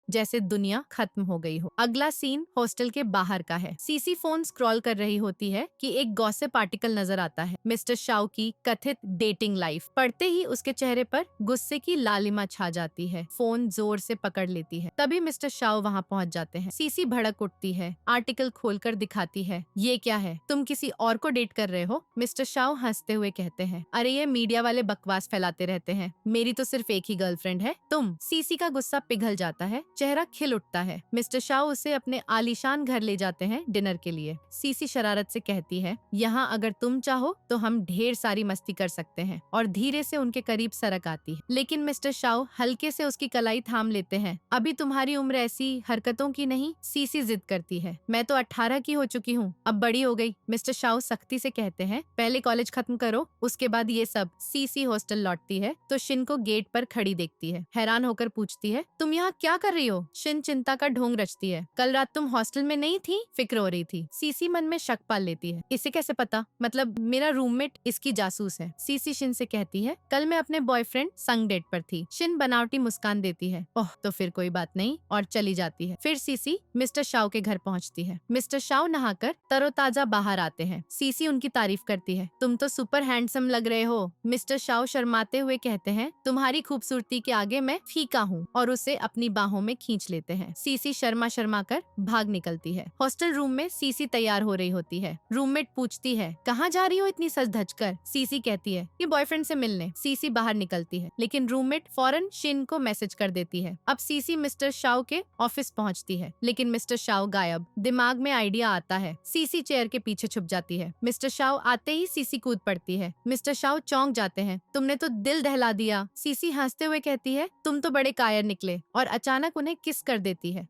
जैसे दुनिया खत्म हो गई हो। अगला सीन हॉस्टल के बाहर का है। सीसी फोन स्क्रॉल कर रही होती है कि एक गॉसिप आर्टिकल नजर आता है, मिस्टर शाओ की कथित डेटिंग लाइफ। पढ़ते ही उसके चेहरे पर गुस्से की लालिमा छा जाती है। फोन जोर से पकड़ लेती है। तभी मिस्टर शाओ वहाँ पहुँच जाते हैं। सीसी भड़क उठती है, आर्टिकल खोलकर दिखाती है, ये क्या है? तुम किसी और को डेट कर रहे हो? मिस्टर शाओ हंसते हुए कहते हैं, अरे ये मीडिया वाले बकवास फैलाते रहते हैं, मेरी तो सिर्फ एक ही गर्लफ्रेंड है, तुम। सीसी का गुस्सा पिघल जाता है, चेहरा खिल उठता है। मिस्टर शाओ उसे अपने आलीशान घर ले जाते हैं डिनर के लिए। सीसी शरारत से कहती है, यहाँ अगर तुम चाहो तो हम ढेर सारी मस्ती कर सकते हैं, और धीरे से उनके करीब सरक आती है। लेकिन मिस्टर शाओ हल्के से उसकी कलाई थाम लेते हैं। अभी तुम्हारी उम्र ऐसी हरकतों की नहीं। सीसी जिद करती है, मैं तो 18 की हो चुकी हूँ, अब बड़ी हो गई। मिस्टर शाओ सख्ती से कहते हैं, पहले कॉलेज खत्म करो, उसके बाद ये सब। सीसी हॉस्टल लौटती है तो शिन को गेट पर खड़ी देखती है। हैरान होकर पूछती है, तुम यहाँ क्या कर रही हो? शिन चिंता का ढोंग रचती है, कल रात तुम हॉस्टल में नहीं थी? फिक्र हो रही थी। सीसी मन में शक पाल लेती है, इसे कैसे पता? मतलब मेरा रूममेट इसकी जासूस है। सीसी शिन से कहती है, कल मैं अपने बॉयफ्रेंड संग डेट पर थी। शिन बनावटी मुस्कान देती है, ओह तो फिर कोई बात नहीं, और चली जाती है। फिर सीसी मिस्टर शाओ के घर पहुँचती है। मिस्टर शाओ नहाकर तरोताजा बाहर आते हैं। सीसी उनकी तारीफ करती है, तुम तो सुपर हैंडसम लग रहे हो। मिस्टर शाओ शर्माते हुए कहते हैं, तुम्हारी खूबसूरती के आगे मैं फीका हूँ, और उसे अपनी बाहों में खींच लेते हैं। सीसी शर्मा शर्मा कर भाग निकलती है। हॉस्टल रूम में सीसी तैयार हो रही होती है। रूममेट पूछती है, कहाँ जा रही हो इतनी सज धज कर? सीसी कहती है, ये बॉयफ्रेंड से मिलने। सीसी बाहर निकलती है, लेकिन रूममेट फौरन शिन को मैसेज कर देती है। अब सीसी मिस्टर शाओ के ऑफिस पहुँचती है, लेकिन मिस्टर शाओ गायब। दिमाग में आइडिया आता है, सीसी चेयर के पीछे छुप जाती है। मिस्टर शाओ आते ही सीसी कूद पड़ती है। मिस्टर शाओ चौंक जाते हैं, तुमने तो दिल दहला दिया। सीसी हंसते हुए कहती है, तुम तो बड़े कायर निकले, और अचानक उन्हें किस कर देती है।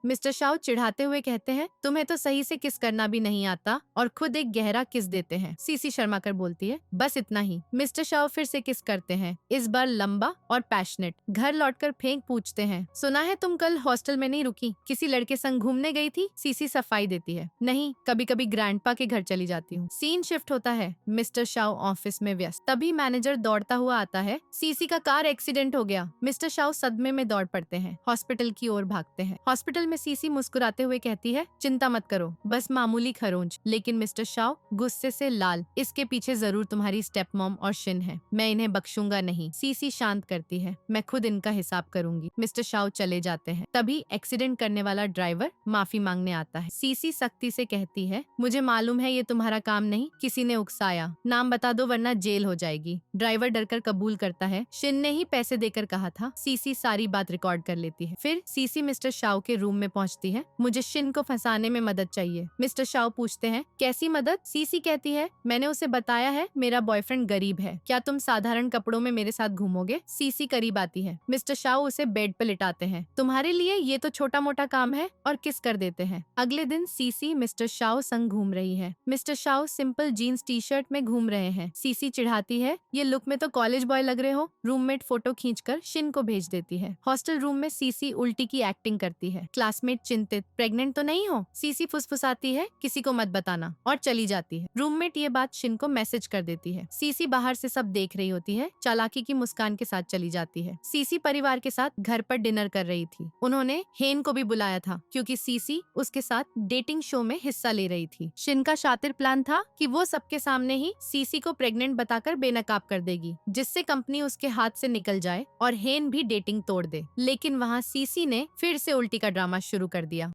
मिस्टर शाओ चिढ़ाते हुए कहते हैं, तुम्हें तो सही से किस करना भी नहीं आता, और खुद एक गहरा किस देते हैं। सीसी शर्मा कर बोलती है, बस इतना ही। मिस्टर शाओ फिर से किस करते हैं, इस बार लंबा और पैशनेट। घर लौटकर फेंक पूछते हैं, सुना है तुम कल हॉस्टल में नहीं रुकी, किसी लड़के संग घूमने गई थी? सीसी सफाई देती है, नहीं, कभी कभी ग्रैंडपा के घर चली जाती हूँ। सीन शिफ्ट होता है। मिस्टर शाओ ऑफिस में व्यस्त। तभी मैनेजर दौड़ता हुआ आता है, सीसी का कार एक्सीडेंट हो गया। मिस्टर शाओ सदमे में दौड़ पड़ते हैं, हॉस्पिटल की ओर भागते हैं। हॉस्पिटल में में सीसी मुस्कुराते हुए कहती है, चिंता मत करो, बस मामूली खरोंच। लेकिन मिस्टर शाओ गुस्से से लाल, इसके पीछे जरूर तुम्हारी स्टेप मॉम और शिन है, मैं इन्हें बख्शूंगा नहीं। सीसी शांत करती है, मैं खुद इनका हिसाब करूंगी। मिस्टर शाओ चले जाते हैं। तभी एक्सीडेंट करने वाला ड्राइवर माफी मांगने आता है। सीसी सख्ती से कहती है, मुझे मालूम है ये तुम्हारा काम नहीं, किसी ने उकसाया, नाम बता दो वरना जेल हो जाएगी। ड्राइवर डरकर कबूल करता है, शिन ने ही पैसे देकर कहा था। सीसी सारी बात रिकॉर्ड कर लेती है। फिर सीसी मिस्टर शाओ के रूम में पहुंचती है। मुझे शिन को फंसाने में मदद चाहिए। मिस्टर शाओ पूछते हैं, कैसी मदद? सीसी कहती है, मैंने उसे बताया है मेरा बॉयफ्रेंड गरीब है, क्या तुम साधारण कपड़ों में मेरे साथ घूमोगे? सीसी करीब आती है। मिस्टर शाओ उसे बेड पर लिटाते हैं। तुम्हारे लिए ये तो छोटा मोटा काम है, और किस कर देते हैं। अगले दिन सीसी मिस्टर शाओ संग घूम रही है। Mister Shao simple jeans T shirt में घूम रहे हैं। सीसी चिढ़ाती है, ये लुक में तो कॉलेज बॉय लग रहे हो। रूममेट फोटो खींचकर शिन को भेज देती है। हॉस्टल रूम में सीसी उल्टी की एक्टिंग करती है। क्लासमेट चिंतित, प्रेग्नेंट तो नहीं हो? सीसी फुसफुसाती है, किसी को मत बताना, और चली जाती है। रूममेट ये बात शिन को मैसेज कर देती है। सीसी बाहर से सब देख रही होती है, चालाकी की मुस्कान के साथ चली जाती है। सीसी परिवार के साथ घर पर डिनर कर रही थी। उन्होंने हेन को भी बुलाया था क्योंकि सीसी उसके साथ डेटिंग शो में हिस्सा ले रही थी। शिन का शातिर प्लान था कि वो सबके सामने ही सीसी को प्रेग्नेंट बताकर बेनकाब कर देगी, जिससे कंपनी उसके हाथ से निकल जाए और हेन भी डेटिंग तोड़ दे। लेकिन वहाँ सीसी ने फिर से उल्टी का ड्रामा शुरू कर दिया।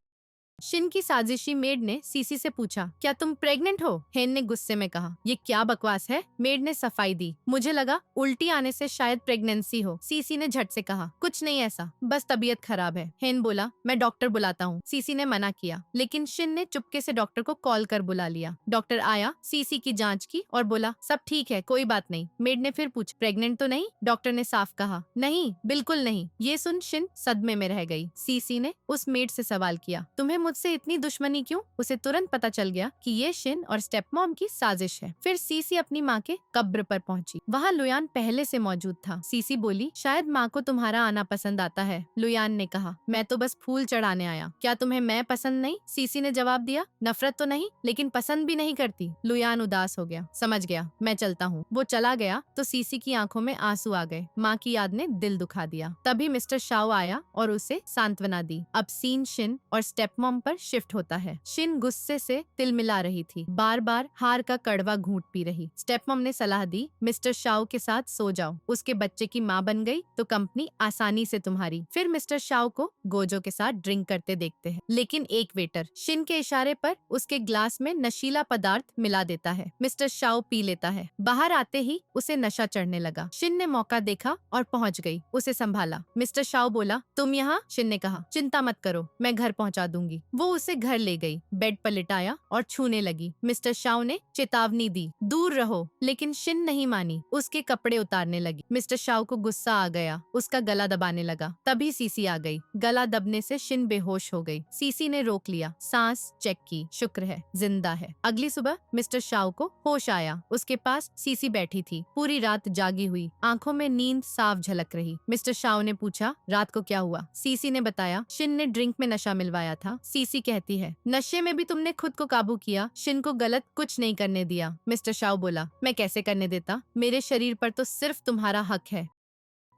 शिन की साजिशी मेड ने सीसी से पूछा, क्या तुम प्रेग्नेंट हो? हेन ने गुस्से में कहा, ये क्या बकवास है? मेड ने सफाई दी, मुझे लगा उल्टी आने से शायद प्रेगनेंसी हो। सीसी ने झट से कहा, कुछ नहीं ऐसा, बस तबीयत खराब है। हेन बोला, मैं डॉक्टर बुलाता हूँ। सीसी ने मना किया, लेकिन शिन ने चुपके से डॉक्टर को कॉल कर बुला लिया। डॉक्टर आया, सीसी की जाँच की और बोला, सब ठीक है, कोई बात नहीं। मेड ने फिर पूछा, प्रेग्नेंट तो नहीं? डॉक्टर ने साफ कहा, नहीं, बिल्कुल नहीं। ये सुन शिन सदमे में रह गई। सीसी ने उस मेड से सवाल किया, तुम्हें मुझसे इतनी दुश्मनी क्यों? उसे तुरंत पता चल गया कि ये शिन और स्टेप मॉम की साजिश है। फिर सीसी अपनी माँ के कब्र पर पहुंची। वहाँ लुयान पहले से मौजूद था। सीसी बोली, शायद माँ को तुम्हारा आना पसंद आता है। लुयान ने कहा, मैं तो बस फूल चढ़ाने आया। क्या तुम्हें मैं पसंद नहीं? सीसी ने जवाब दिया, नफरत तो नहीं, लेकिन पसंद भी नहीं करती। लुयान उदास हो गया, समझ गया, मैं चलता हूँ। वो चला गया तो सीसी की आंखों में आंसू आ गए। माँ की याद ने दिल दुखा दिया। तभी मिस्टर शाओ आया और उसे सांत्वना दी। अब सीन शिन और स्टेप मॉम पर शिफ्ट होता है। शिन गुस्से से तिलमिला रही थी, बार बार हार का कड़वा घूंट पी रही। स्टेप मॉम ने सलाह दी, मिस्टर शाओ के साथ सो जाओ, उसके बच्चे की माँ बन गई तो कंपनी आसानी से तुम्हारी। फिर मिस्टर शाओ को गोजो के साथ ड्रिंक करते देखते हैं, लेकिन एक वेटर शिन के इशारे पर उसके ग्लास में नशीला पदार्थ मिला देता है। मिस्टर शाओ पी लेता है। बाहर आते ही उसे नशा चढ़ने लगा। शिन ने मौका देखा और पहुंच गई, उसे संभाला। मिस्टर शाओ बोला, तुम यहाँ? शिन ने कहा, चिंता मत करो, मैं घर पहुँचा दूंगी। वो उसे घर ले गई, बेड पर लिटाया और छूने लगी। मिस्टर शाओ ने चेतावनी दी, दूर रहो, लेकिन शिन नहीं मानी, उसके कपड़े उतारने लगी। मिस्टर शाओ को गुस्सा आ गया, उसका गला दबाने लगा। तभी सीसी आ गई। गला दबने से शिन बेहोश हो गई। सीसी ने रोक लिया, सांस चेक की, शुक्र है जिंदा है। अगली सुबह मिस्टर शाओ को होश आया। उसके पास सीसी बैठी थी, पूरी रात जागी हुई, आंखों में नींद साफ झलक रही। मिस्टर शाओ ने पूछा, रात को क्या हुआ? सीसी ने बताया, शिन ने ड्रिंक में नशा मिलवाया था। सीसी कहती है, नशे में भी तुमने खुद को काबू किया, शिन को गलत कुछ नहीं करने दिया। मिस्टर शाओ बोला, मैं कैसे करने देता, मेरे शरीर पर तो सिर्फ तुम्हारा हक है।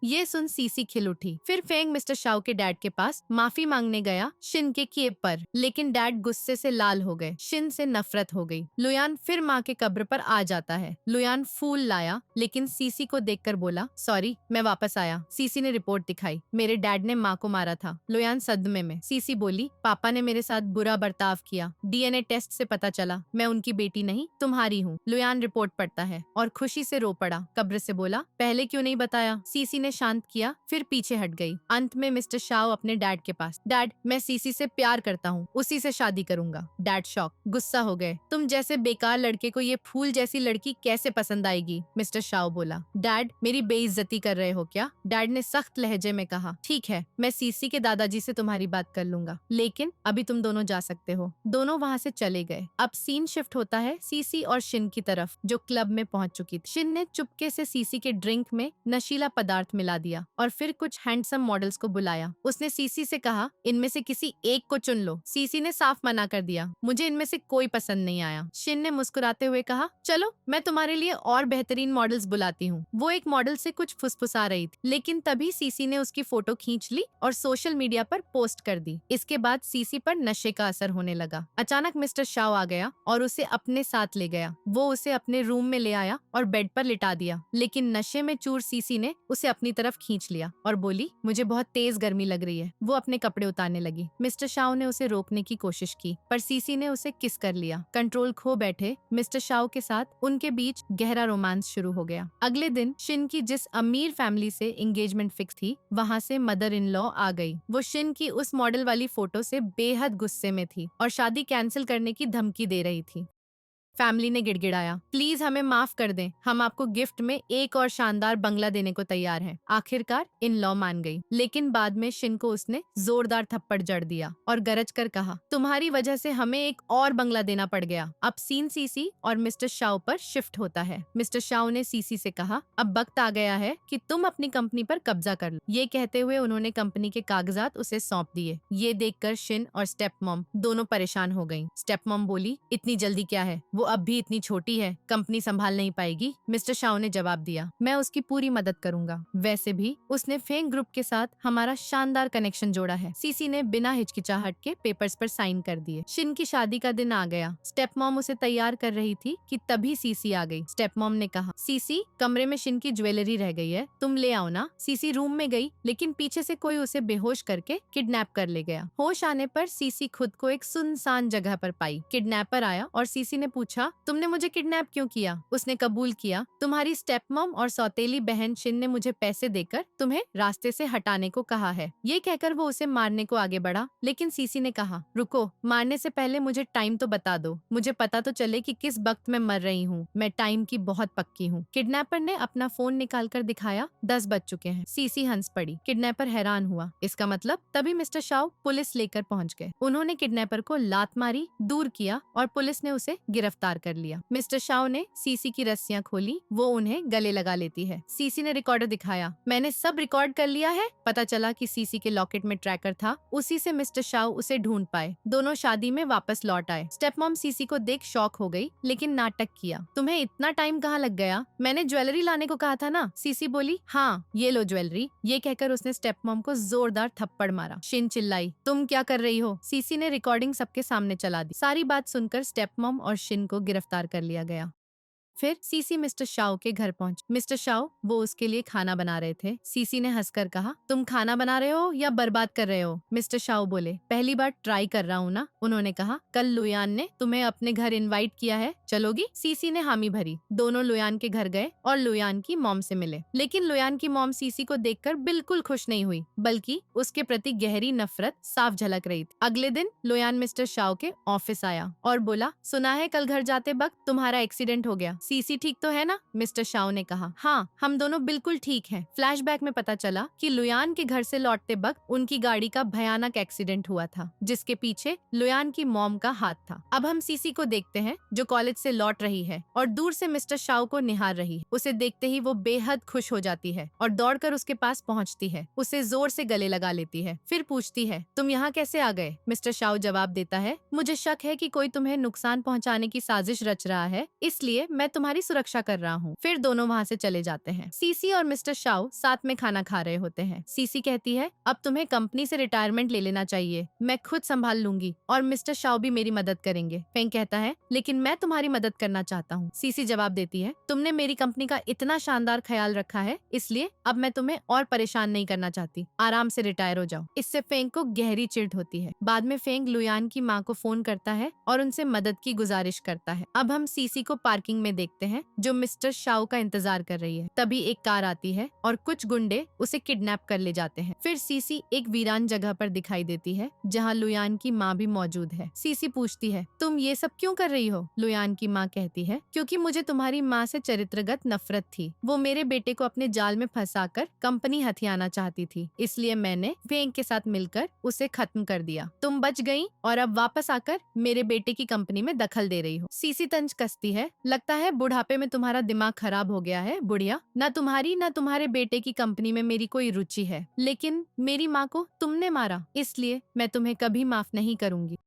ये सुन सीसी खिल उठी। फिर फेंग मिस्टर शाओ के डैड के पास माफी मांगने गया शिन के किए पर, लेकिन डैड गुस्से से लाल हो गए। शिन से नफरत हो गई। लुयान फिर माँ के कब्र पर आ जाता है। लुयान फूल लाया, लेकिन सीसी को देखकर बोला, सॉरी, मैं वापस आया। सीसी ने रिपोर्ट दिखाई, मेरे डैड ने माँ को मारा था। लुयान सदमे में। सीसी बोली, पापा ने मेरे साथ बुरा बर्ताव किया, डीएनए टेस्ट से पता चला मैं उनकी बेटी नहीं, तुम्हारी हूँ। लुयान रिपोर्ट पढ़ता है और खुशी से रो पड़ा। कब्र से बोला, पहले क्यों नहीं बताया? सीसी ने शांत किया, फिर पीछे हट गई। अंत में मिस्टर शाओ अपने डैड के पास, डैड, मैं सीसी से प्यार करता हूँ, उसी से शादी करूंगा। डैड शॉक, गुस्सा हो गए, तुम जैसे बेकार लड़के को ये फूल जैसी लड़की कैसे पसंद आएगी? मिस्टर शाओ बोला, डैड, मेरी बेइज्जती कर रहे हो क्या? डैड ने सख्त लहजे में कहा, ठीक है, मैं सीसी के दादाजी से तुम्हारी बात कर लूंगा, लेकिन अभी तुम दोनों जा सकते हो। दोनों वहाँ से चले गए। अब सीन शिफ्ट होता है सीसी और शिन की तरफ, जो क्लब में पहुंच चुकी थी। शिन ने चुपके से सीसी के ड्रिंक में नशीला पदार्थ मिला दिया और फिर कुछ हैंडसम मॉडल्स को बुलाया। उसने सीसी से कहा, इनमें से किसी एक को चुन लो। सीसी ने साफ मना कर दिया, मुझे इनमें से कोई पसंद नहीं आया। शिन ने मुस्कुराते हुए कहा, चलो मैं तुम्हारे लिए और बेहतरीन मॉडल्स बुलाती हूँ। वो एक मॉडल से कुछ फुसफुसा रही थी, लेकिन तभी सीसी ने उसकी फोटो खींच ली और सोशल मीडिया पर पोस्ट कर दी। इसके बाद सीसी पर नशे का असर होने लगा। अचानक मिस्टर शाओ आ गया और उसे अपने साथ ले गया। वो उसे अपने रूम में ले आया और बेड पर लिटा दिया, लेकिन नशे में चूर सीसी ने उसे अपनी तरफ खींच लिया और बोली, मुझे बहुत तेज गर्मी लग रही है। वो अपने कपड़े उतारने लगी। मिस्टर शाओ ने उसे रोकने की कोशिश की, पर सीसी ने उसे किस कर लिया। कंट्रोल खो बैठे मिस्टर शाओ के साथ उनके बीच गहरा रोमांस शुरू हो गया। अगले दिन शिन की जिस अमीर फैमिली से एंगेजमेंट फिक्स थी, वहाँ से मदर इन लॉ आ गई। वो शिन की उस मॉडल वाली फोटो से बेहद गुस्से में थी और शादी कैंसिल करने की धमकी दे रही थी। फैमिली ने गिड़गिड़ाया, प्लीज हमें माफ कर दें, हम आपको गिफ्ट में एक और शानदार बंगला देने को तैयार हैं। आखिरकार इन लॉ मान गई, लेकिन बाद में शिन को उसने जोरदार थप्पड़ जड़ दिया और गरज कर कहा, तुम्हारी वजह से हमें एक और बंगला देना पड़ गया। अब सीन सीसी और मिस्टर शाओ पर शिफ्ट होता है। मिस्टर शाओ ने सीसी से कहा, अब वक्त आ गया है कि तुम अपनी कंपनी पर कब्जा कर लो। ये कहते हुए उन्होंने कंपनी के कागजात उसे सौंप दिए। ये देखकर शिन और स्टेप मॉम दोनों परेशान हो गयी। स्टेप मॉम बोली, इतनी जल्दी क्या है, वो अब भी इतनी छोटी है, कंपनी संभाल नहीं पाएगी। मिस्टर शाओ ने जवाब दिया, मैं उसकी पूरी मदद करूंगा। वैसे भी उसने फेंग ग्रुप के साथ हमारा शानदार कनेक्शन जोड़ा है। सीसी ने बिना हिचकिचाहट के पेपर्स पर साइन कर दिए। शिन की शादी का दिन आ गया। स्टेप मॉम उसे तैयार कर रही थी कि तभी सीसी आ गई। स्टेप मॉम ने कहा, सीसी, कमरे में शिन की ज्वेलरी रह गई है, तुम ले आओ ना। सीसी रूम में गई, लेकिन पीछे से कोई उसे बेहोश करके किडनैप कर ले गया। होश आने पर सीसी खुद को एक सुनसान जगह पर पाई। किडनैपर आया और सीसी ने पूछा, तुमने मुझे किडनैप क्यों किया? उसने कबूल किया, तुम्हारी स्टेप मॉम और सौतेली बहन शिन ने मुझे पैसे देकर तुम्हें रास्ते से हटाने को कहा है। ये कहकर वो उसे मारने को आगे बढ़ा, लेकिन सीसी ने कहा, रुको, मारने से पहले मुझे टाइम तो बता दो, मुझे पता तो चले कि किस वक्त मैं मर रही हूँ। मैं टाइम की बहुत पक्की हूँ। किडनैपर ने अपना फोन निकाल कर दिखाया, 10 बज चुके हैं। सीसी हंस पड़ी। किडनैपर हैरान हुआ, इसका मतलब? तभी मिस्टर शाओ पुलिस लेकर पहुँच गए। उन्होंने किडनैपर को लात मारी, दूर किया और पुलिस ने उसे गिरफ्तार कर लिया। मिस्टर शाओ ने सीसी की रस्सियां खोली, वो उन्हें गले लगा लेती है। सीसी ने रिकॉर्डर दिखाया, मैंने सब रिकॉर्ड कर लिया है। पता चला कि सीसी के लॉकेट में ट्रैकर था, उसी से मिस्टर शाओ उसे ढूंढ पाए। दोनों शादी में वापस लौट आए। स्टेप मॉम सीसी को देख शॉक हो गई, लेकिन नाटक किया। तुम्हें इतना टाइम कहाँ लग गया? मैंने ज्वेलरी लाने को कहा था ना। सीसी बोली, हाँ ये लो ज्वेलरी। ये कहकर उसने स्टेप मॉम को जोरदार थप्पड़ मारा। शिन चिल्लाई, तुम क्या कर रही हो? सीसी ने रिकॉर्डिंग सबके सामने चला दी। सारी बात सुनकर स्टेप मॉम और शिन को गिरफ्तार कर लिया गया। फिर सीसी मिस्टर शाओ के घर पहुंच। मिस्टर शाओ वो उसके लिए खाना बना रहे थे। सीसी ने हंसकर कहा, तुम खाना बना रहे हो या बर्बाद कर रहे हो? मिस्टर शाओ बोले, पहली बार ट्राई कर रहा हूँ ना। उन्होंने कहा, कल लुयान ने तुम्हें अपने घर इनवाइट किया है, चलोगी? सीसी ने हामी भरी। दोनों लुयान के घर गए और लुयान की मॉम से मिले, लेकिन लुयान की मॉम सीसी को देखकर बिल्कुल खुश नहीं हुई, बल्कि उसके प्रति गहरी नफरत साफ झलक रही थी। अगले दिन लुयान मिस्टर शाओ के ऑफिस आया और बोला, सुना है कल घर जाते वक्त तुम्हारा एक्सीडेंट हो गया। सीसी ठीक तो है ना? मिस्टर शाओ ने कहा, हाँ हम दोनों बिल्कुल ठीक हैं। फ्लैशबैक में पता चला कि लुयान के घर से लौटते वक्त उनकी गाड़ी का भयानक एक्सीडेंट हुआ था, जिसके पीछे लुयान की मॉम का हाथ था। अब हम सीसी को देखते हैं, जो कॉलेज से लौट रही है और दूर से मिस्टर शाओ को निहार रही है। उसे देखते ही वो बेहद खुश हो जाती है और दौड़कर उसके पास पहुंचती है, उसे जोर से गले लगा लेती है। फिर पूछती है, तुम यहाँ कैसे आ गए? मिस्टर शाओ जवाब देता है, मुझे शक है कि कोई तुम्हें नुकसान पहुँचाने की साजिश रच रहा है, इसलिए मैं तुम्हारी सुरक्षा कर रहा हूँ। फिर दोनों वहाँ से चले जाते हैं। सीसी और मिस्टर शाओ साथ में खाना खा रहे होते हैं। सीसी कहती है, अब तुम्हें कंपनी से रिटायरमेंट ले लेना चाहिए, मैं खुद संभाल लूंगी और मिस्टर शाओ भी मेरी मदद करेंगे। फेंग कहता है, लेकिन मैं तुम्हारी मदद करना चाहता हूँ। सीसी जवाब देती है, तुमने मेरी कंपनी का इतना शानदार ख्याल रखा है, इसलिए अब मैं तुम्हें और परेशान नहीं करना चाहती, आराम से रिटायर हो जाओ। इससे फेंग को गहरी चिढ़ होती है। बाद में फेंग लुयान की माँ को फोन करता है और उनसे मदद की गुजारिश करता है। अब हम सीसी को पार्किंग में देखते हैं, जो मिस्टर शाओ का इंतजार कर रही है। तभी एक कार आती है और कुछ गुंडे उसे किडनैप कर ले जाते हैं। फिर सीसी एक वीरान जगह पर दिखाई देती है, जहाँ लुयान की माँ भी मौजूद है। सीसी पूछती है, तुम ये सब क्यों कर रही हो? लुयान की माँ कहती है, क्योंकि मुझे तुम्हारी माँ से चरित्रगत नफरत थी। वो मेरे बेटे को अपने जाल में फंसाकर कंपनी हथियाना चाहती थी, इसलिए मैंने फेंग के साथ मिलकर उसे खत्म कर दिया। तुम बच गई और अब वापस आकर मेरे बेटे की कंपनी में दखल दे रही हो। सीसी तंज कसती है, लगता है बुढ़ापे में तुम्हारा दिमाग खराब हो गया है बुढ़िया। न तुम्हारी न तुम्हारे बेटे की कंपनी में मेरी कोई रुचि है, लेकिन मेरी माँ को तुमने मारा, इसलिए मैं तुम्हें कभी माफ नहीं करूंगी।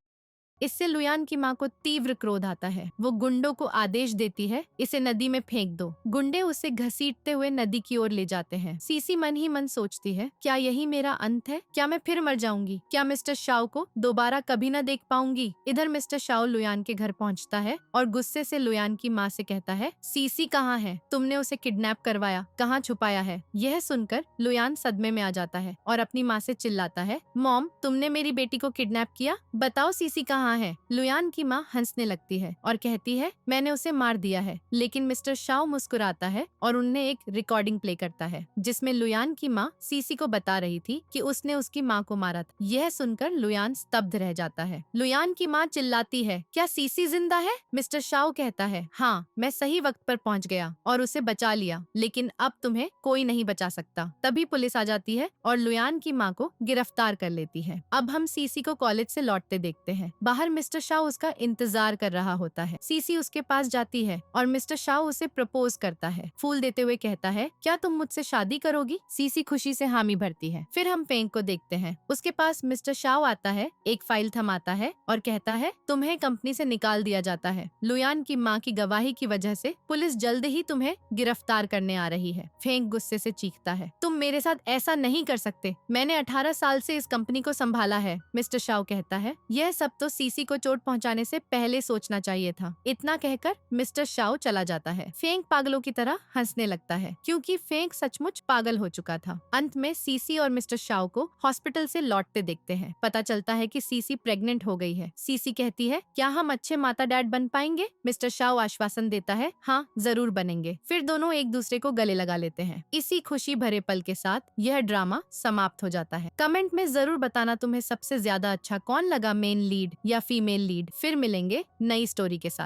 इससे लुयान की माँ को तीव्र क्रोध आता है। वो गुंडों को आदेश देती है, इसे नदी में फेंक दो। गुंडे उसे घसीटते हुए नदी की ओर ले जाते हैं। सीसी मन ही मन सोचती है, क्या यही मेरा अंत है? क्या मैं फिर मर जाऊंगी? क्या मिस्टर शाओ को दोबारा कभी न देख पाऊंगी? इधर मिस्टर शाओ लुयान के घर पहुंचता है और गुस्से से लुयान की माँ से कहता है, सीसी कहाँ है? तुमने उसे किडनैप करवाया, कहाँ छुपाया है? यह सुनकर लुयान सदमे में आ जाता है और अपनी माँ से चिल्लाता है, मॉम, तुमने मेरी बेटी को किडनैप किया? बताओ सीसी कहाँ है? लुयान की माँ हंसने लगती है और कहती है, मैंने उसे मार दिया है। लेकिन मिस्टर शाओ मुस्कुराता है और उन्हें एक रिकॉर्डिंग प्ले करता है जिसमें लुयान की माँ सीसी को बता रही थी कि उसने उसकी माँ को मारा था। यह सुनकर लुयान स्तब्ध रह जाता है। लुयान की माँ चिल्लाती है, क्या सीसी जिंदा है? मिस्टर शाओ कहता है, हाँ, मैं सही वक्त पर पहुँच गया और उसे बचा लिया, लेकिन अब तुम्हें कोई नहीं बचा सकता। तभी पुलिस आ जाती है और लुयान की माँ को गिरफ्तार कर लेती है। अब हम सीसी को कॉलेज से लौटते देखते हैं। बाहर मिस्टर शाओ उसका इंतजार कर रहा होता है। सीसी उसके पास जाती है और मिस्टर शाओ उसे प्रपोज करता है। फूल देते हुए कहता है, क्या तुम मुझसे शादी करोगी? सीसी खुशी से हामी भरती है। फिर हम फेंग को देखते हैं। उसके पास मिस्टर शाओ आता है, एक फाइल थमाता है और कहता है, तुम्हें कंपनी से निकाल दिया जाता है। लुयान की माँ की गवाही की वजह से पुलिस जल्द ही तुम्हें गिरफ्तार करने आ रही है। फेंग गुस्से से चीखता है, तुम मेरे साथ ऐसा नहीं कर सकते। मैंने 18 साल से इस कंपनी को संभाला है। मिस्टर शाओ कहता है, यह सब तो सीसी को चोट पहुंचाने से पहले सोचना चाहिए था। इतना कहकर मिस्टर शाओ चला जाता है। फेंग पागलों की तरह हंसने लगता है क्योंकि फेंग सचमुच पागल हो चुका था। अंत में सीसी और मिस्टर शाओ को हॉस्पिटल से लौटते देखते हैं। पता चलता है कि सीसी प्रेग्नेंट हो गई है। सीसी कहती है, क्या हम अच्छे माता डैड बन पाएंगे? मिस्टर शाओ आश्वासन देता है, हाँ, जरूर बनेंगे। फिर दोनों एक दूसरे को गले लगा लेते हैं। इसी खुशी भरे पल के साथ यह ड्रामा समाप्त हो जाता है। कमेंट में जरूर बताना तुम्हें सबसे ज्यादा अच्छा कौन लगा, मेन लीड या फीमेल लीड। फिर मिलेंगे नई स्टोरी के साथ।